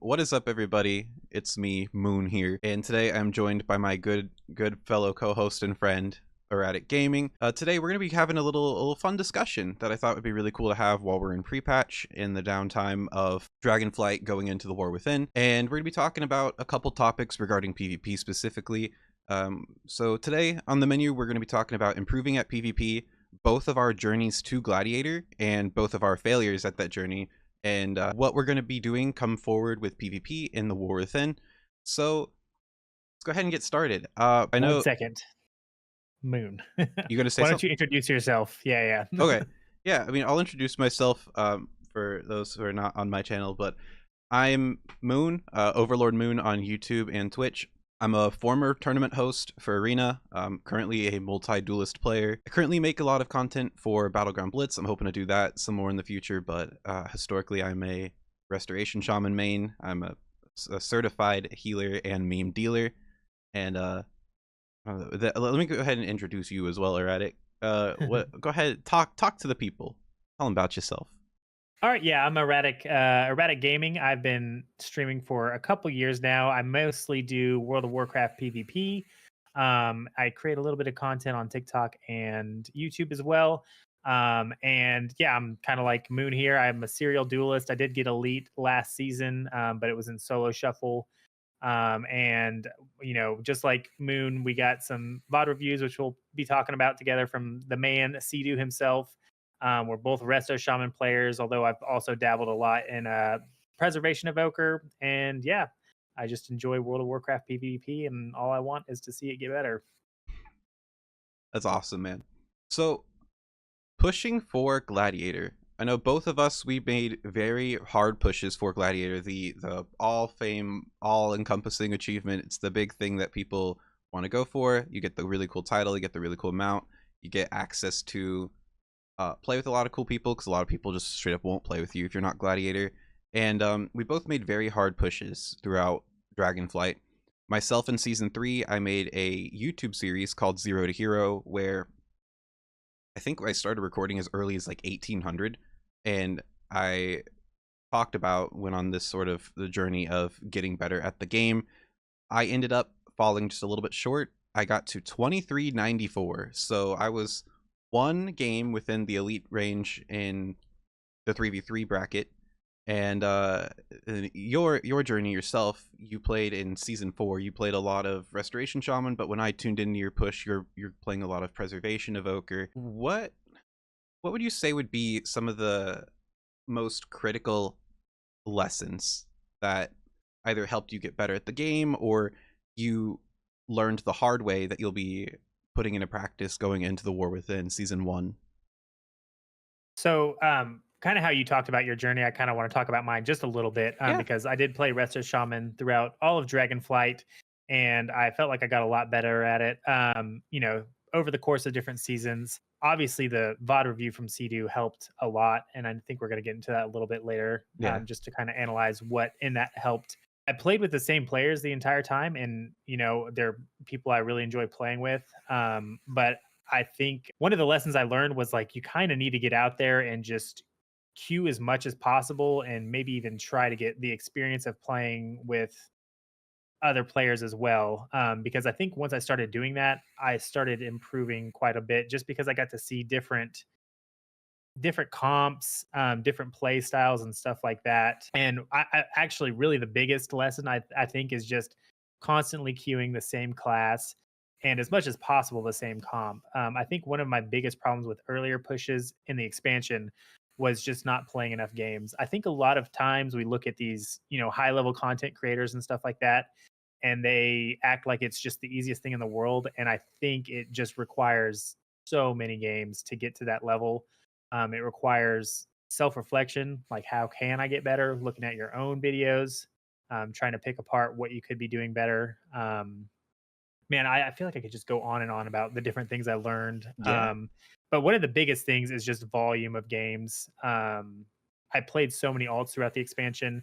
What is up, everybody? It's me, Moon here, and today I'm joined by my good fellow co-host and friend, Erratic Gaming. Today we're gonna be having a little fun discussion that I thought would be really cool to have while we're in pre-patch in the downtime of Dragonflight going into the War Within, and we're gonna be talking about a couple topics regarding PvP specifically. So today on the menu we're gonna be talking about improving at PvP, both of our journeys to Gladiator, and both of our failures at that journey, and what we're going to be doing come forward with PvP in the War Within. So let's go ahead and get started. I know. 1 second. Moon. You're going to say Why don't something? you introduce yourself? Yeah. Okay. Yeah, I mean, I'll introduce myself for those who are not on my channel, but I'm Moon, Overlord Moon on YouTube and Twitch. I'm a former tournament host for Arena, currently a multi-duelist player. I currently make a lot of content for Battleground Blitz. I'm hoping to do that some more in the future, but historically I'm a Restoration Shaman main. I'm a certified healer and meme dealer. And let me go ahead and introduce you as well, Erratic. Go ahead, talk to the people. Tell them about yourself. All right, yeah, I'm Erratic Gaming. I've been streaming for a couple years now. I mostly do World of Warcraft PvP. I create a little bit of content on TikTok and YouTube as well. And yeah, I'm kind of like Moon here. I'm a serial duelist. I did get elite last season, but it was in solo shuffle. And just like Moon, we got some VOD reviews, which we'll be talking about together from the man Sea-Doo himself. We're both Resto Shaman players, although I've also dabbled a lot in Preservation Evoker. And yeah, I just enjoy World of Warcraft PvP, and all I want is to see it get better. That's awesome, man. So pushing for Gladiator. I know both of us, we made very hard pushes for Gladiator, the all fame, all encompassing achievement. It's the big thing that people want to go for. You get the really cool title, you get the really cool mount, you get access to play with a lot of cool people, because a lot of people just straight up won't play with you if you're not Gladiator. And we both made very hard pushes throughout Dragonflight. Myself in season 3, I made a YouTube series called Zero to Hero, where I think I started recording as early as like 1800, and I went on this sort of the journey of getting better at the game. I ended up falling just a little bit short. I got to 2394, so I was one game within the elite range in the 3v3 bracket. And your journey yourself, you played in season 4, you played a lot of Restoration Shaman, but when I tuned into your push, you're playing a lot of Preservation Evoker. What would you say would be some of the most critical lessons that either helped you get better at the game, or you learned the hard way that you'll be putting into practice going into the War Within season 1? So, kind of how you talked about your journey, I kind of want to talk about mine just a little bit, Yeah. because I did play Resto Shaman throughout all of Dragonflight, and I felt like I got a lot better at it. Over the course of different seasons. Obviously, the VOD review from Sea-Doo helped a lot, and I think we're going to get into that a little bit later, Yeah. just to kind of analyze what in that helped. I played with the same players the entire time, and they're people I really enjoy playing with. But I think one of the lessons I learned was like you kind of need to get out there and just queue as much as possible, and maybe even try to get the experience of playing with other players as well. Because I think once I started doing that, I started improving quite a bit, just because I got to see different comps, different play styles and stuff like that. And I actually really the biggest lesson I think is just constantly queuing the same class, and as much as possible the same comp. I think one of my biggest problems with earlier pushes in the expansion was just not playing enough games. I think a lot of times we look at these, high level content creators and stuff like that, and they act like it's just the easiest thing in the world. And I think it just requires so many games to get to that level. It requires self reflection, like how can I get better? Looking at your own videos, trying to pick apart what you could be doing better. Man, I feel like I could just go on and on about the different things I learned. Yeah. But one of the biggest things is just volume of games. I played so many alts throughout the expansion,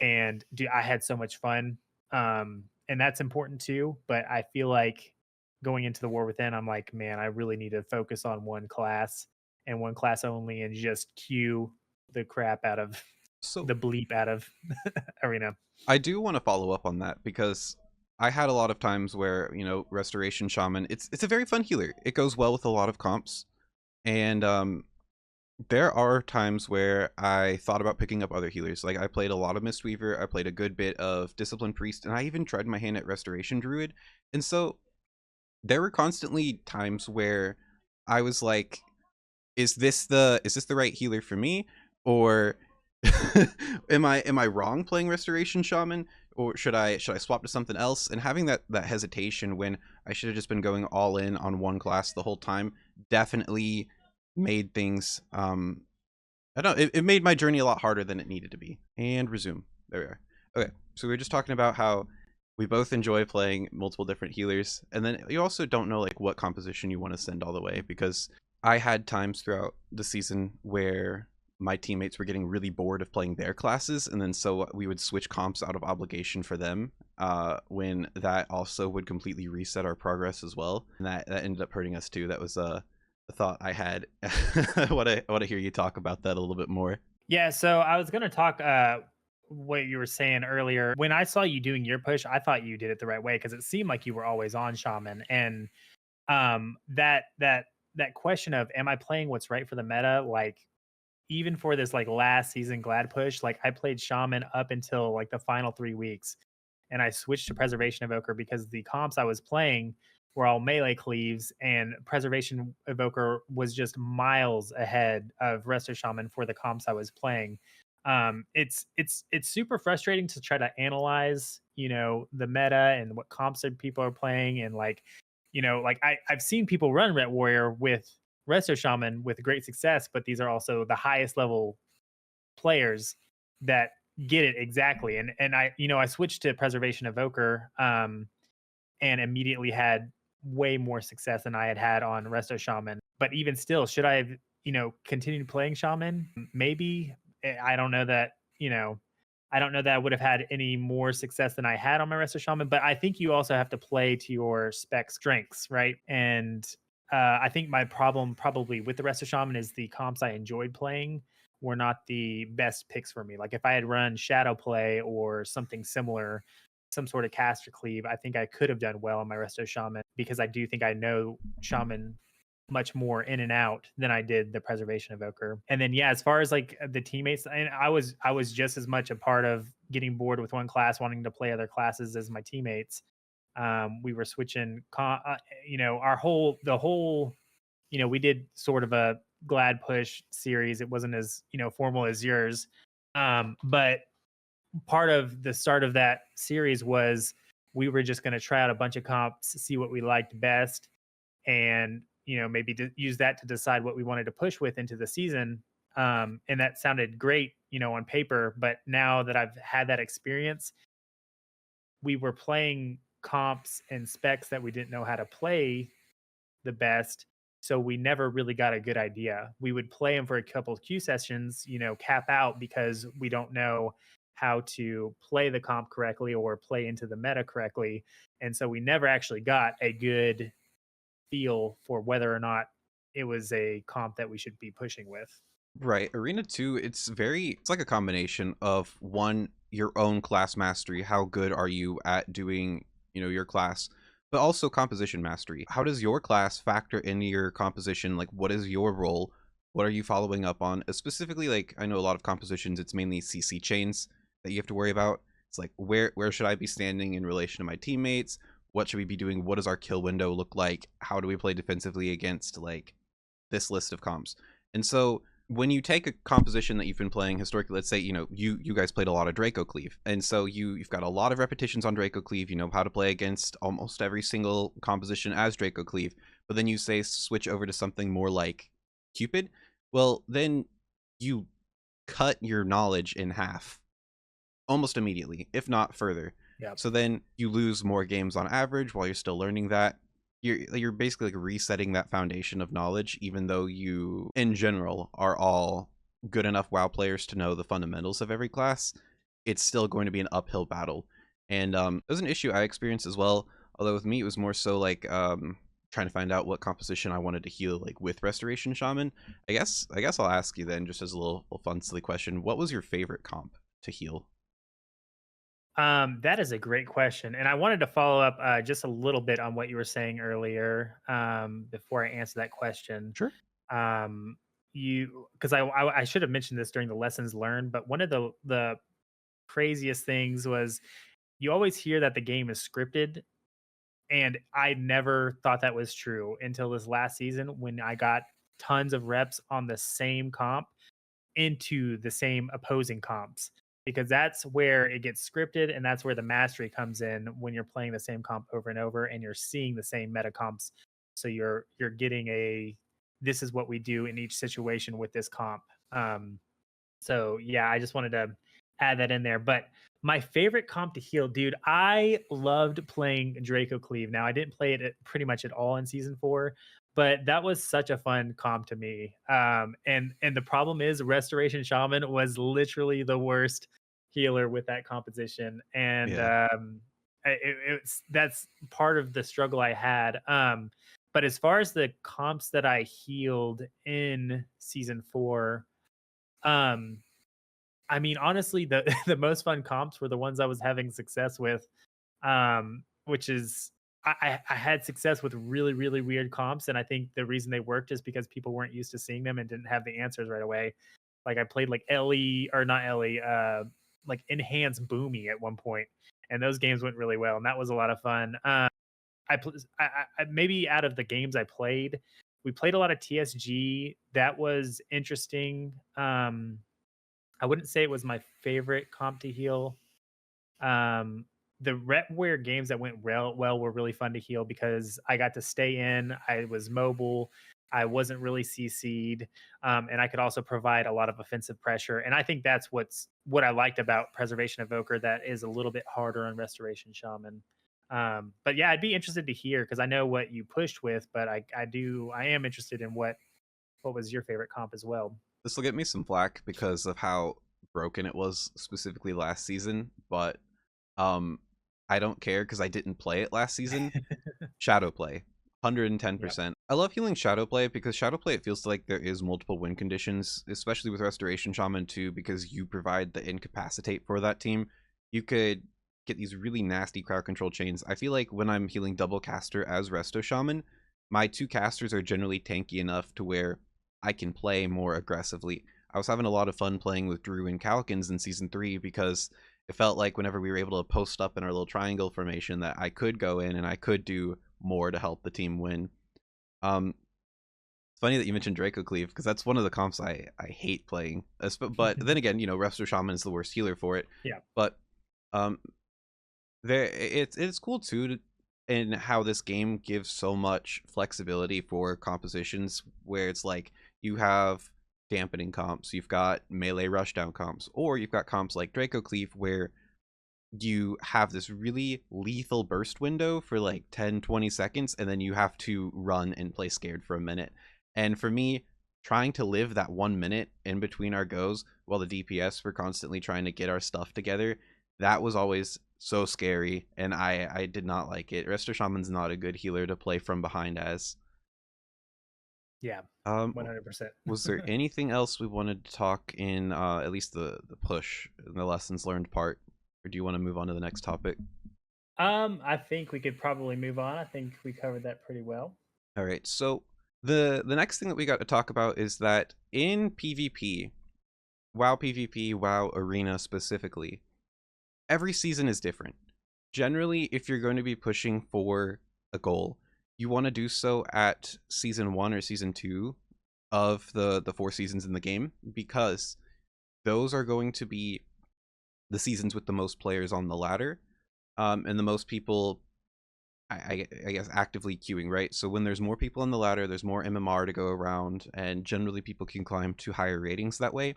and I had so much fun. And that's important too. But I feel like going into the War Within, I'm like, man, I really need to focus on one class and one class only, and just queue the crap out of So the bleep out of arena. I do want to follow up on that because I had a lot of times where, Restoration Shaman, it's a very fun healer. It goes well with a lot of comps. And there are times where I thought about picking up other healers. Like I played a lot of Mistweaver, I played a good bit of Discipline Priest, and I even tried my hand at Restoration Druid. And so there were constantly times where I was like, is this the right healer for me? Or am I wrong playing Restoration Shaman? Or should I swap to something else? And having that hesitation when I should have just been going all in on one class the whole time definitely made things I don't know, it made my journey a lot harder than it needed to be. And resume. There we are. Okay, so we were just talking about how we both enjoy playing multiple different healers, and then you also don't know like what composition you want to send all the way, because I had times throughout the season where my teammates were getting really bored of playing their classes, and then so we would switch comps out of obligation for them, when that also would completely reset our progress as well, and that ended up hurting us too. That was a thought I had. I want to hear you talk about that a little bit more. Yeah, so I was gonna talk what you were saying earlier. When I saw you doing your push, I thought you did it the right way because it seemed like you were always on shaman. And that question of am I playing what's right for the meta? Like even for this like last season glad push, like I played shaman up until like the final 3 weeks, and I switched to preservation evoker because the comps I was playing were all melee cleaves, and preservation evoker was just miles ahead of resto shaman for the comps I was playing. It's super frustrating to try to analyze, the meta and what comps that people are playing, and like, like I've seen people run Ret Warrior with resto shaman with great success, but these are also the highest level players that get it exactly. And I switched to preservation evoker, and immediately had way more success than I had had on resto shaman. But even still, should I have continued playing shaman? Maybe. I don't know that I don't know that I would have had any more success than I had on my resto shaman. But I think you also have to play to your spec strengths, right? And I think my problem probably with the resto shaman is the comps I enjoyed playing were not the best picks for me. Like if I had run shadow play or something similar, some sort of caster cleave, I think I could have done well on my resto shaman, because I do think I know shaman much more in and out than I did the preservation evoker. And then yeah, as far as like the teammates, and I was just as much a part of getting bored with one class, wanting to play other classes as my teammates. We were switching, we did sort of a glad push series. It wasn't as formal as yours, but part of the start of that series was we were just going to try out a bunch of comps, see what we liked best, and maybe use that to decide what we wanted to push with into the season. And that sounded great, on paper, but now that I've had that experience, we were playing comps and specs that we didn't know how to play the best. So we never really got a good idea. We would play them for a couple of Q sessions, cap out because we don't know how to play the comp correctly or play into the meta correctly. And so we never actually got a good feel for whether or not it was a comp that we should be pushing with. Right. Arena 2, it's like a combination of one, your own class mastery. How good are you at doing, your class, but also composition mastery. How does your class factor into your composition? Like, what is your role? What are you following up on? Specifically, like, I know a lot of compositions, it's mainly CC chains that you have to worry about. It's like, where should I be standing in relation to my teammates? What should we be doing? What does our kill window look like? How do we play defensively against, like, this list of comps? And so when you take a composition that you've been playing historically, let's say you guys played a lot of Draco Cleave, and so you've got a lot of repetitions on Draco Cleave, you know how to play against almost every single composition as Draco Cleave, but then you say switch over to something more like Cupid, well then you cut your knowledge in half almost immediately, if not further. Yeah. So then you lose more games on average while you're still learning that. You're basically like resetting that foundation of knowledge, even though you in general are all good enough WoW players to know the fundamentals of every class. It's still going to be an uphill battle. And it was an issue I experienced as well, although with me it was more so like trying to find out what composition I wanted to heal like with Restoration Shaman. I guess I'll ask you then, just as a little fun silly question. What was your favorite comp to heal? That is a great question, and I wanted to follow up just a little bit on what you were saying earlier before I answer that question. Sure. Um, you because I should have mentioned this during the lessons learned, but one of the craziest things was you always hear that the game is scripted, and I never thought that was true until this last season when I got tons of reps on the same comp into the same opposing comps, because that's where it gets scripted and that's where the mastery comes in when you're playing the same comp over and over and you're seeing the same meta comps. So you're getting a, this is what we do in each situation with this comp. So yeah, I just wanted to add that in there. But my favorite comp to heal, dude, I loved playing Draco Cleave. Now I didn't play it pretty much at all in season 4, but that was such a fun comp to me. And the problem is Restoration Shaman was literally the worst healer with that composition. And Yeah. it's that's part of the struggle I had. But as far as the comps that I healed in season 4, um, I mean, honestly, the the most fun comps were the ones I was having success with, which is I had success with really really weird comps, and I think the reason they worked is because people weren't used to seeing them and didn't have the answers right away. Like I played like Ellie or not Ellie, like Enhance Boomy at one point, and those games went really well, and that was a lot of fun. Maybe out of the games I played, we played a lot of TSG. That was interesting. I wouldn't say it was my favorite comp to heal. Um, the Repware games that went well were really fun to heal because I got to stay in. I was mobile. I wasn't really CC'd, and I could also provide a lot of offensive pressure. And I think that's what I liked about Preservation Evoker that is a little bit harder on Restoration Shaman. But yeah, I'd be interested to hear because I know what you pushed with, but I am interested in what was your favorite comp as well. This will get me some flack because of how broken it was specifically last season, but um I don't care because I didn't play it last season. Shadow play, Yep. 110%. I love healing shadow play because shadow play, it feels like there is multiple win conditions, especially with Restoration Shaman too, because you provide the incapacitate for that team. You could get these really nasty crowd control chains. I feel like when I'm healing double caster as Resto Shaman, my two casters are generally tanky enough to where I can play more aggressively. I was having a lot of fun playing with Drew and Calkins in season 3 because it felt like whenever we were able to post up in our little triangle formation that I could go in and I could do more to help the team win. It's funny that you mentioned Draco Cleave because that's one of the comps I hate playing. But then again, Resto Shaman is the worst healer for it. Yeah. But um, it's cool too in how this game gives so much flexibility for compositions where it's like you have dampening comps, you've got melee rushdown comps, or you've got comps like Draco Cleave where you have this really lethal burst window for like 10-20 seconds and then you have to run and play scared for a minute. And for me, trying to live that 1 minute in between our goes while the DPS were constantly trying to get our stuff together, that was always so scary and I did not like it. Resto Shaman's not a good healer to play from behind as. Yeah. um 100%. was there anything else we wanted to talk in at least the push and the lessons learned part, or do you want to move on to the next topic? I think we could probably move on. I think we covered that pretty well. All right. So the next thing that we got to talk about is that in PvP, WoW PvP, WoW Arena specifically, every season is different. Generally, if you're going to be pushing for a goal, you want to do so at season 1 or season 2 of the 4 seasons in the game because those are going to be the seasons with the most players on the ladder, and the most people I guess actively queuing, right? So when there's more people on the ladder, there's more MMR to go around, and generally people can climb to higher ratings that way.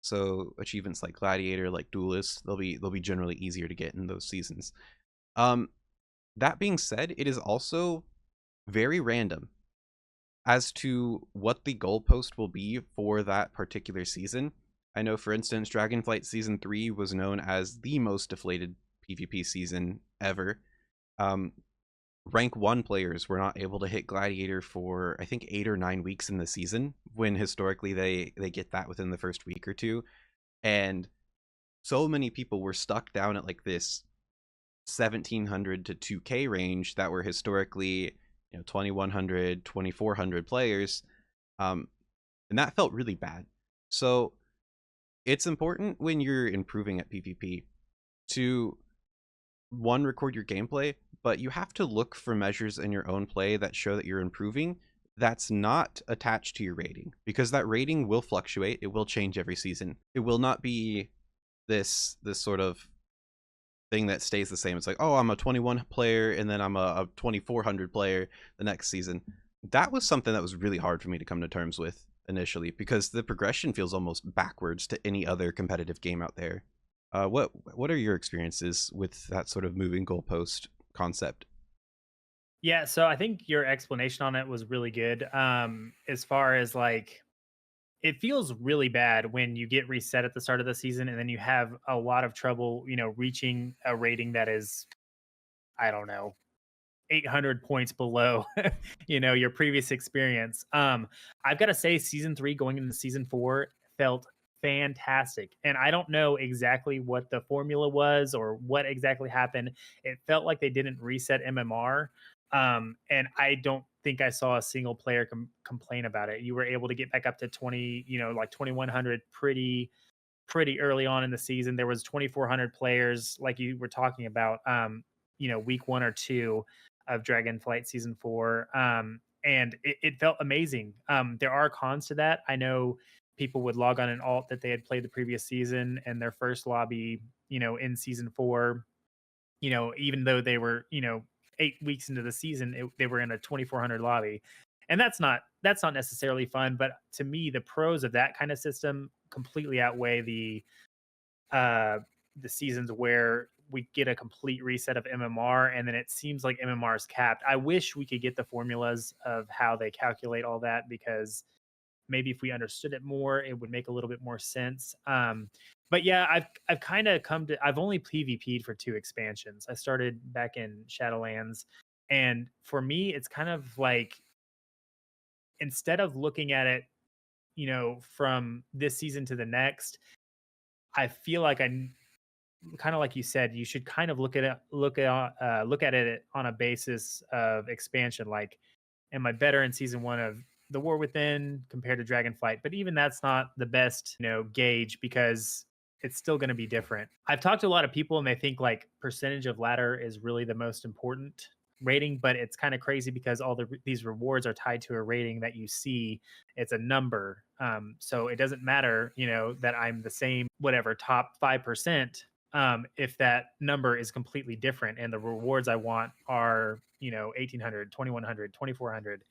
So achievements like Gladiator, like Duelists, they'll be generally easier to get in those seasons. Um, that being said, it is also very random as to what the goalpost will be for that particular season. I know, for instance, Dragonflight Season 3 was known as the most deflated PvP season ever. Um, rank 1 players were not able to hit Gladiator for I think 8 or 9 weeks in the season, when historically they get that within the first week or two. And so many people were stuck down at like this 1700 to 2k range that were historically, 2100, 2400 players. And that felt really bad. So it's important when you're improving at PvP to, one, record your gameplay, but you have to look for measures in your own play that show that you're improving that's not attached to your rating, because that rating will fluctuate. It will change every season. It will not be this sort of thing that stays the same. It's like, oh, I'm a 21 player and then I'm a 2400 player the next season. That was something that was really hard for me to come to terms with initially, because the progression feels almost backwards to any other competitive game out there. What are your experiences with that sort of moving goalpost concept? Yeah, so I think your explanation on it was really good. As far as like, it feels really bad when you get reset at the start of the season and then you have a lot of trouble, reaching a rating that is, I don't know, 800 points below, your previous experience. I've got to say, season 3 going into season 4 felt fantastic. And I don't know exactly what the formula was or what exactly happened. It felt like they didn't reset MMR. And I don't think I saw a single player complain about it. You were able to get back up to 20, like 2100 pretty early on in the season. There was 2400 players like you were talking about, week 1 or 2 of Dragonflight season 4. And it felt amazing. There are cons to that. I know people would log on an alt that they had played the previous season and their first lobby, in season 4, even though they were, 8 weeks into the season, they were in a 2400 lobby. And that's not necessarily fun, but to me, the pros of that kind of system completely outweigh the seasons where we get a complete reset of MMR and then it seems like MMR is capped. I wish we could get the formulas of how they calculate all that, because maybe if we understood it more, it would make a little bit more sense. But yeah, I've kind of come to, I've only PvP'd for 2 expansions. I started back in Shadowlands, and for me, it's kind of like, instead of looking at it, from this season to the next, I feel like I kind of, like you said, you should kind of look at it on a basis of expansion. Like, am I better in season 1 of the War Within compared to Dragonflight? But even that's not the best, gauge, because it's still going to be different. I've talked to a lot of people and they think like percentage of ladder is really the most important rating, but it's kind of crazy because all these rewards are tied to a rating that you see. It's a number. So it doesn't matter, that I'm the same, whatever, top 5%. If that number is completely different and the rewards I want are, 1800, 2100, 2400.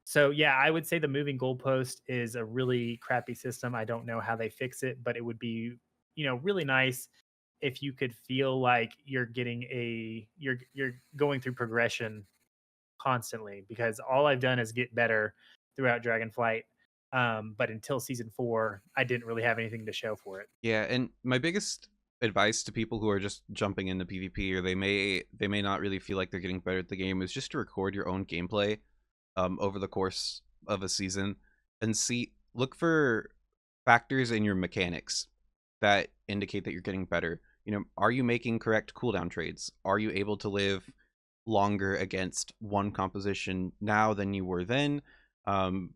So yeah, I would say the moving goalpost is a really crappy system. I don't know how they fix it, but it would be, really nice if you could feel like you're getting you're going through progression constantly, because all I've done is get better throughout Dragonflight. But until season 4, I didn't really have anything to show for it. Yeah, and my biggest advice to people who are just jumping into PvP, or they may not really feel like they're getting better at the game, is just to record your own gameplay over the course of a season and look for factors in your mechanics that indicate that you're getting better. Are you making correct cooldown trades? Are you able to live longer against one composition now than you were then?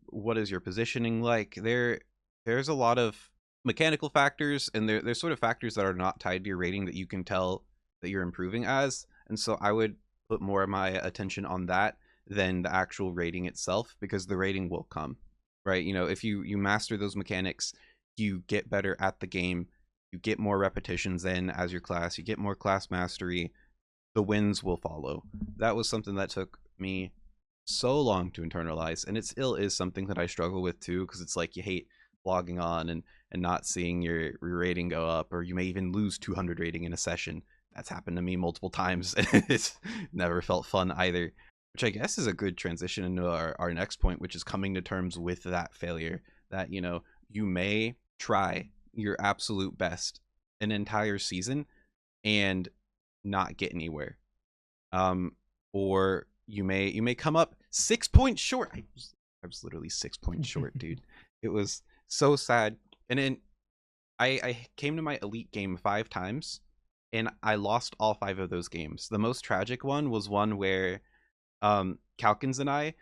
What is your positioning like? There's a lot of mechanical factors, and there's sort of factors that are not tied to your rating that you can tell that you're improving as. And so I would put more of my attention on that than the actual rating itself, because the rating will come, right? If you master those mechanics, you get better at the game, you get more repetitions in as your class, you get more class mastery, the wins will follow. That was something that took me so long to internalize, and it still is something that I struggle with too, because it's like you hate logging on and not seeing your rating go up, or you may even lose 200 rating in a session. That's happened to me multiple times, and it's never felt fun either, which I guess is a good transition into our next point, which is coming to terms with that failure, that you may try your absolute best an entire season and not get anywhere, or you may come up 6 points short. I was literally 6 points short, dude. It was so sad. And then I came to my elite game 5 times, and I lost all 5 of those games. The most tragic one was one where Calkins and I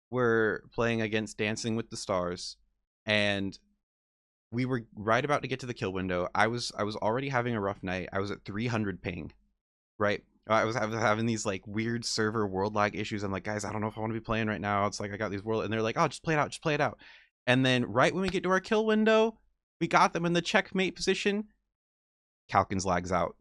were playing against Dancing with the Stars, and we were right about to get to the kill window. I was already having a rough night. I was at 300 ping, right? I was having these like weird server world lag issues. I'm like, guys, I don't know if I want to be playing right now. It's like I got these world, and they're like, oh, just play it out, just play it out. And then right when we get to our kill window, we got them in the checkmate position. Calkins lags out.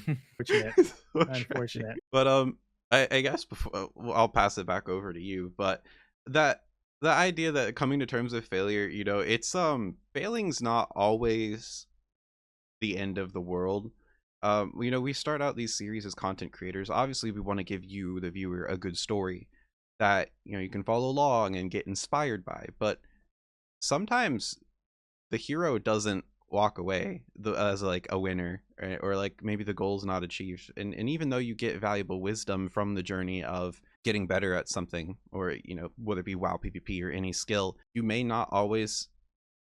Unfortunate. Unfortunate. But I guess before I'll pass it back over to you. But that the idea that coming to terms with failure, you know, it's failing's not always the end of the world. You know, we start out these series as content creators. Obviously, we want to give you, the viewer, a good story that, you know, you can follow along and get inspired by. But sometimes the hero doesn't walk away as like a winner, or like maybe the goal's not achieved. And even though you get valuable wisdom from the journey of getting better at something, or, you know, whether it be WoW, PvP, or any skill, you may not always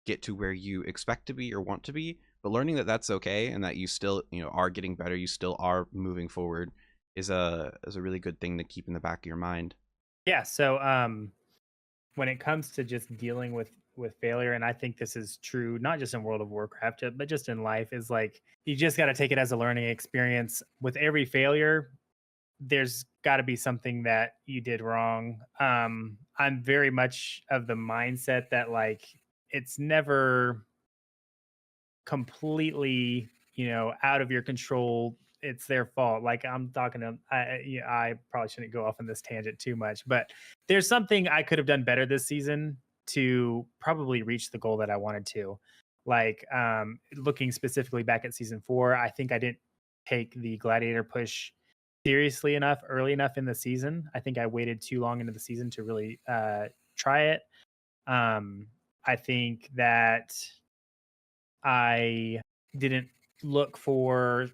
get to where you expect to be or want to be. But learning that that's okay, and that you still, you know, are getting better, you still are moving forward, is a really good thing to keep in the back of your mind. Yeah. So when it comes to just dealing with failure, and I think this is true not just in World of Warcraft but just in life, is like you just got to take it as a learning experience. With every failure, there's got to be something that you did wrong. I'm very much of the mindset that like it's never completely, out of your control. It's their fault. Like I'm talking to, I probably shouldn't go off on this tangent too much, but there's something I could have done better this season to probably reach the goal that I wanted to. Like looking specifically back at season 4, I think I didn't take the Gladiator push seriously enough early enough in the season. I think I waited too long into the season to really try it. I think that I didn't look for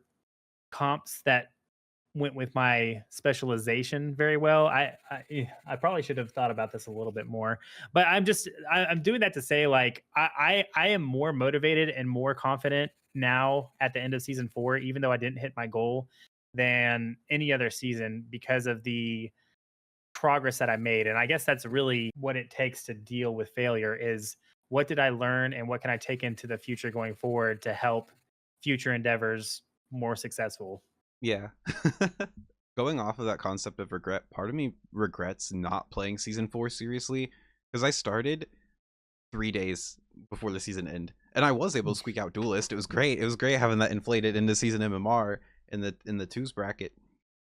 comps that went with my specialization very well. I probably should have thought about this a little bit more, but I'm doing that to say like I am more motivated and more confident now at the end of season 4, even though I didn't hit my goal, than any other season because of the progress that I made. And I guess that's really what it takes to deal with failure is what did I learn and what can I take into the future going forward to help future endeavors more successful. Yeah. Going off of that concept of regret, part of me regrets not playing season 4 seriously, because I started 3 days before the season end, and I was able to squeak out Duelist. It was great. It was great having that inflated into season MMR in the twos bracket.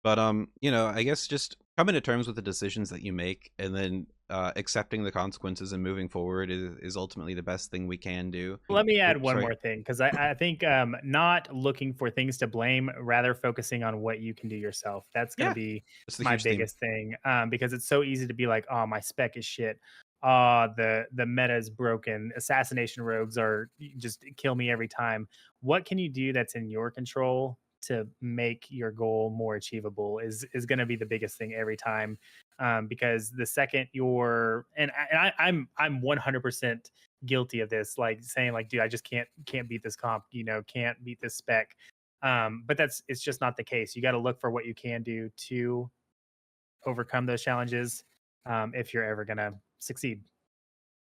But you know, I guess just coming to terms with the decisions that you make, and then accepting the consequences and moving forward is ultimately the best thing we can do. Let me Oh, add one sorry. more thing because I think not looking for things to blame, rather focusing on what you can do yourself. That's going to Yeah, be that's the my huge theme. biggest thing because it's so easy to be like, oh, my spec is shit. The meta is broken. Assassination rogues are just kill me every time. What can you do that's in your control to make your goal more achievable is going to be the biggest thing every time. Because the second you're I'm 100% guilty of this, like saying like, dude, I just can't beat this comp, can't beat this spec. But it's just not the case. You got to look for what you can do to overcome those challenges if you're ever gonna succeed.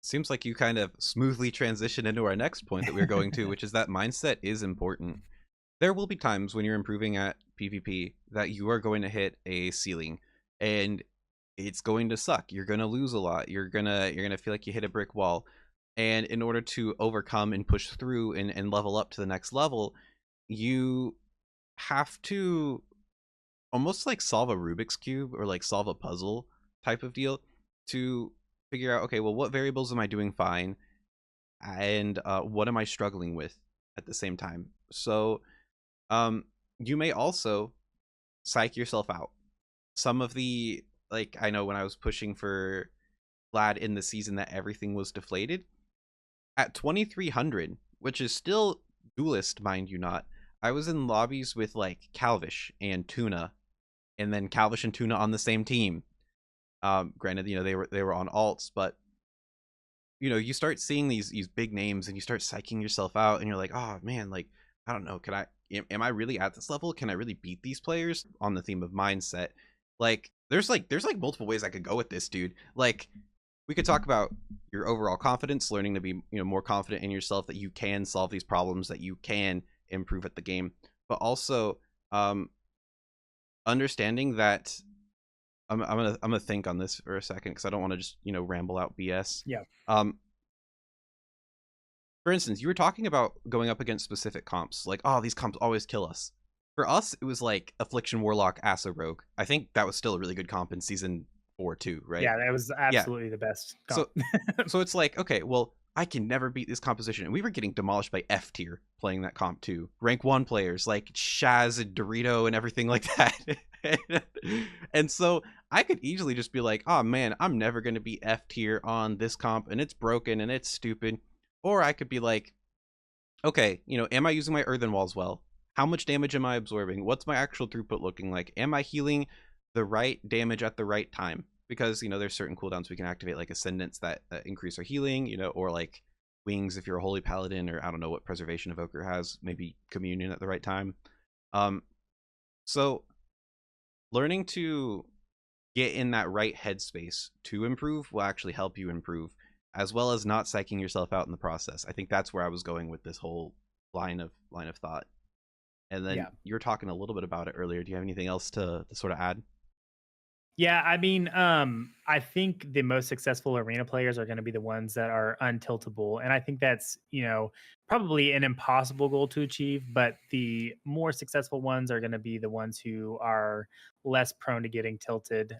Seems like you kind of smoothly transition into our next point that we're going to, which is that mindset is important. There will be times when you're improving at PvP that you are going to hit a ceiling, and it's going to suck. You're going to lose a lot. You're going to feel like you hit a brick wall. And in order to overcome and push through and level up to the next level, you have to almost like solve a Rubik's cube, or like solve a puzzle type of deal, to figure out, okay, well, what variables am I doing fine, and what am I struggling with at the same time. So you may also psych yourself out. Some of the, like, I know when I was pushing for Glad in the season that everything was deflated at 2300, which is still Duelist, mind you not. I was in lobbies with like Calvish and Tuna and then Calvish and Tuna on the same team. Granted, they were on alts, but you start seeing these big names and you start psyching yourself out, and you're like, oh man, like I don't know, am I really at this level? Can I really beat these players? On the theme of mindset, like there's multiple ways I could go with this, dude. Like we could talk about your overall confidence, learning to be more confident in yourself, that you can solve these problems, that you can improve at the game, but also understanding that I'm gonna think on this for a second, because I don't want to just ramble out BS. Yeah. For instance, you were talking about going up against specific comps, like, oh, these comps always kill us. For us, it was like Affliction Warlock, Asa Rogue. I think that was still a really good comp in season 4 too, right? Yeah, that was absolutely the best comp. So it's like, okay, well, I can never beat this composition. And we were getting demolished by F tier playing that comp too. Rank 1 players like Shaz and Dorito and everything like that. And so I could easily just be like, oh man, I'm never going to be F tier on this comp, and it's broken and it's stupid. Or I could be like, okay, am I using my earthen walls well? How much damage am I absorbing? What's my actual throughput looking like? Am I healing the right damage at the right time? Because there's certain cooldowns we can activate, like Ascendants that increase our healing, or like Wings if you're a Holy Paladin, or I don't know what Preservation Evoker has, maybe Communion at the right time. So learning to get in that right headspace to improve will actually help you improve, as well as not psyching yourself out in the process. I think that's where I was going with this whole line of thought. And then you were talking a little bit about it earlier. Do you have anything else to sort of add? Yeah, I mean, I think the most successful arena players are going to be the ones that are untiltable. And I think that's, probably an impossible goal to achieve, but the more successful ones are going to be the ones who are less prone to getting tilted.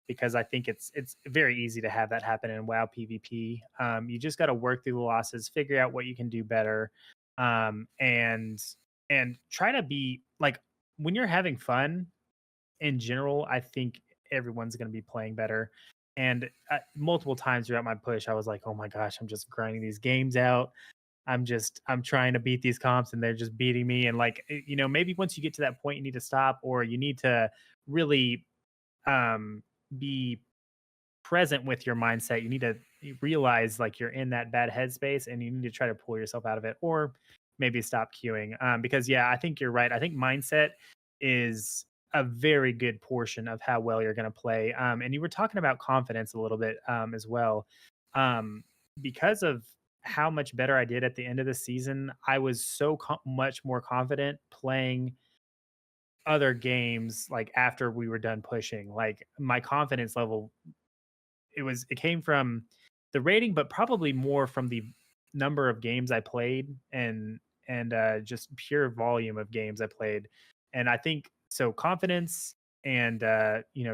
Because I think it's very easy to have that happen in WoW PvP. You just got to work through the losses, figure out what you can do better, and try to be like, when you're having fun in general, I think everyone's going to be playing better. And multiple times throughout my push, I was like, oh my gosh, I'm just grinding these games out. I'm trying to beat these comps and they're just beating me. And like, maybe once you get to that point, you need to stop, or you need to really be present with your mindset. You need to realize like you're in that bad headspace and you need to try to pull yourself out of it, or maybe stop queuing. Because I think you're right. I think mindset is a very good portion of how well you're going to play. And you were talking about confidence a little bit as well. Because of how much better I did at the end of the season, I was so much more confident playing other games like after we were done pushing. Like my confidence level, it came from the rating, but probably more from the number of games I played, and just pure volume of games I played. And I think so confidence and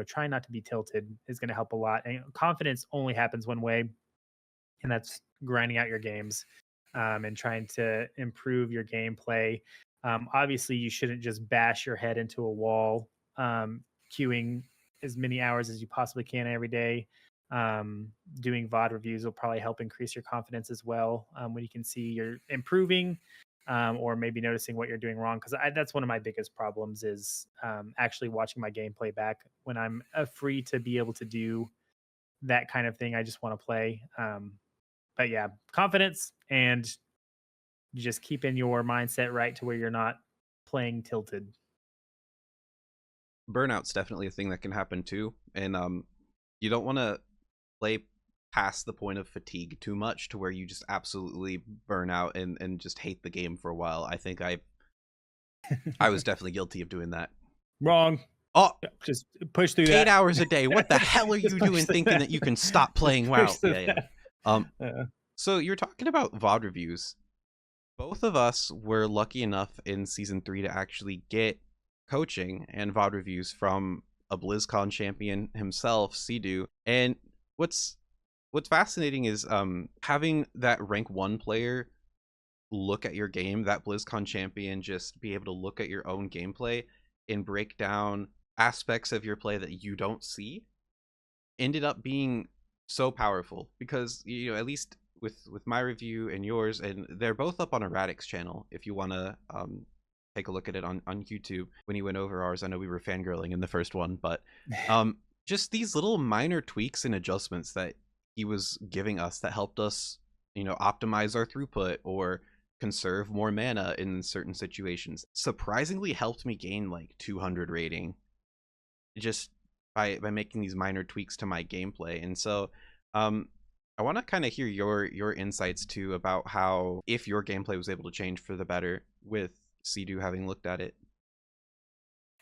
trying not to be tilted is going to help a lot. And confidence only happens one way, and that's grinding out your games, and trying to improve your gameplay. Obviously, you shouldn't just bash your head into a wall, queuing as many hours as you possibly can every day. Doing VOD reviews will probably help increase your confidence as well, when you can see you're improving, or maybe noticing what you're doing wrong. Because that's one of my biggest problems is actually watching my gameplay back when I'm free to be able to do that kind of thing. I just want to play. But yeah, confidence and just keeping your mindset right to where you're not playing tilted. Burnout's definitely a thing that can happen too, and you don't want to play past the point of fatigue too much to where you just absolutely burn out and just hate the game for a while. I think I was definitely guilty of doing that. Wrong. Oh, just push through 8 hours a day. What the hell are you doing thinking that you can stop playing WoW? So you're talking about VOD reviews. Both of us were lucky enough in season 3 to actually get coaching and VOD reviews from a BlizzCon champion himself, Sidu. And what's fascinating is having that rank 1 player look at your game, that BlizzCon champion just be able to look at your own gameplay and break down aspects of your play that you don't see, ended up being so powerful. Because at least with my review and yours, and they're both up on Erratic's channel if you want to take a look at it on YouTube when he went over ours. I know we were fangirling in the first one, but um, just these little minor tweaks and adjustments that he was giving us that helped us, optimize our throughput or conserve more mana in certain situations, surprisingly helped me gain like 200 rating just by making these minor tweaks to my gameplay. And so I want to kind of hear your insights too about how, if your gameplay was able to change for the better with Sea-Doo having looked at it.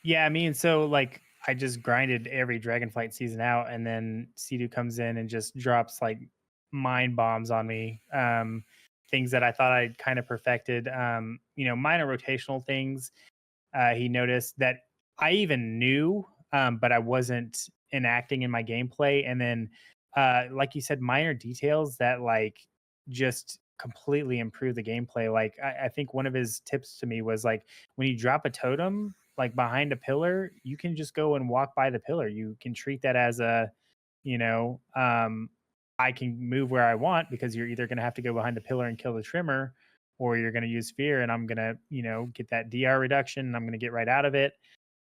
Yeah, I mean, so like I just grinded every Dragonflight season out, and then Sea comes in and just drops like mind bombs on me. Things that I thought I'd kind of perfected. Minor rotational things. He noticed that I even knew, but I wasn't enacting in my gameplay. And then, like you said, minor details that like just completely improve the gameplay. Like I think one of his tips to me was like, when you drop a totem like behind a pillar, you can just go and walk by the pillar. You can treat that as a, you know, um, I can move where I want, because you're either going to have to go behind the pillar and kill the trimmer, or you're going to use fear and I'm going to, get that DR reduction and I'm going to get right out of it.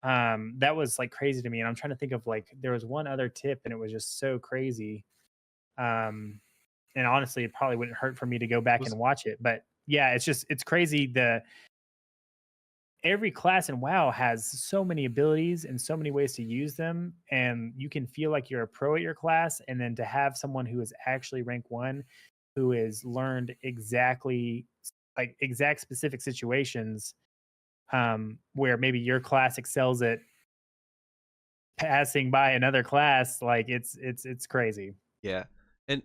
That was like crazy to me. And I'm trying to think of like, there was one other tip and it was just so crazy. Um, and honestly, it probably wouldn't hurt for me to go back Was and watch it, but yeah, it's crazy. Every class in WoW has so many abilities and so many ways to use them, and you can feel like you're a pro at your class, and then to have someone who is actually rank 1, who has learned exactly like exact specific situations, where maybe your class excels at passing by another class, like it's crazy. Yeah. And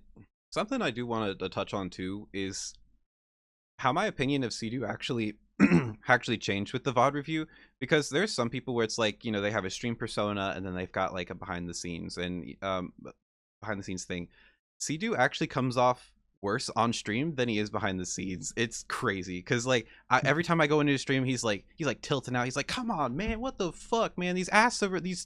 something I do want to touch on too is how my opinion of Sea-Doo actually actually changed with the VOD review, because there's some people where it's like, they have a stream persona and then they've got like a behind the scenes thing. Sea-Doo actually comes off worse on stream than he is behind the scenes. It's crazy because like every time I go into his stream, he's like tilting out. He's like, "Come on, man, what the fuck, man? These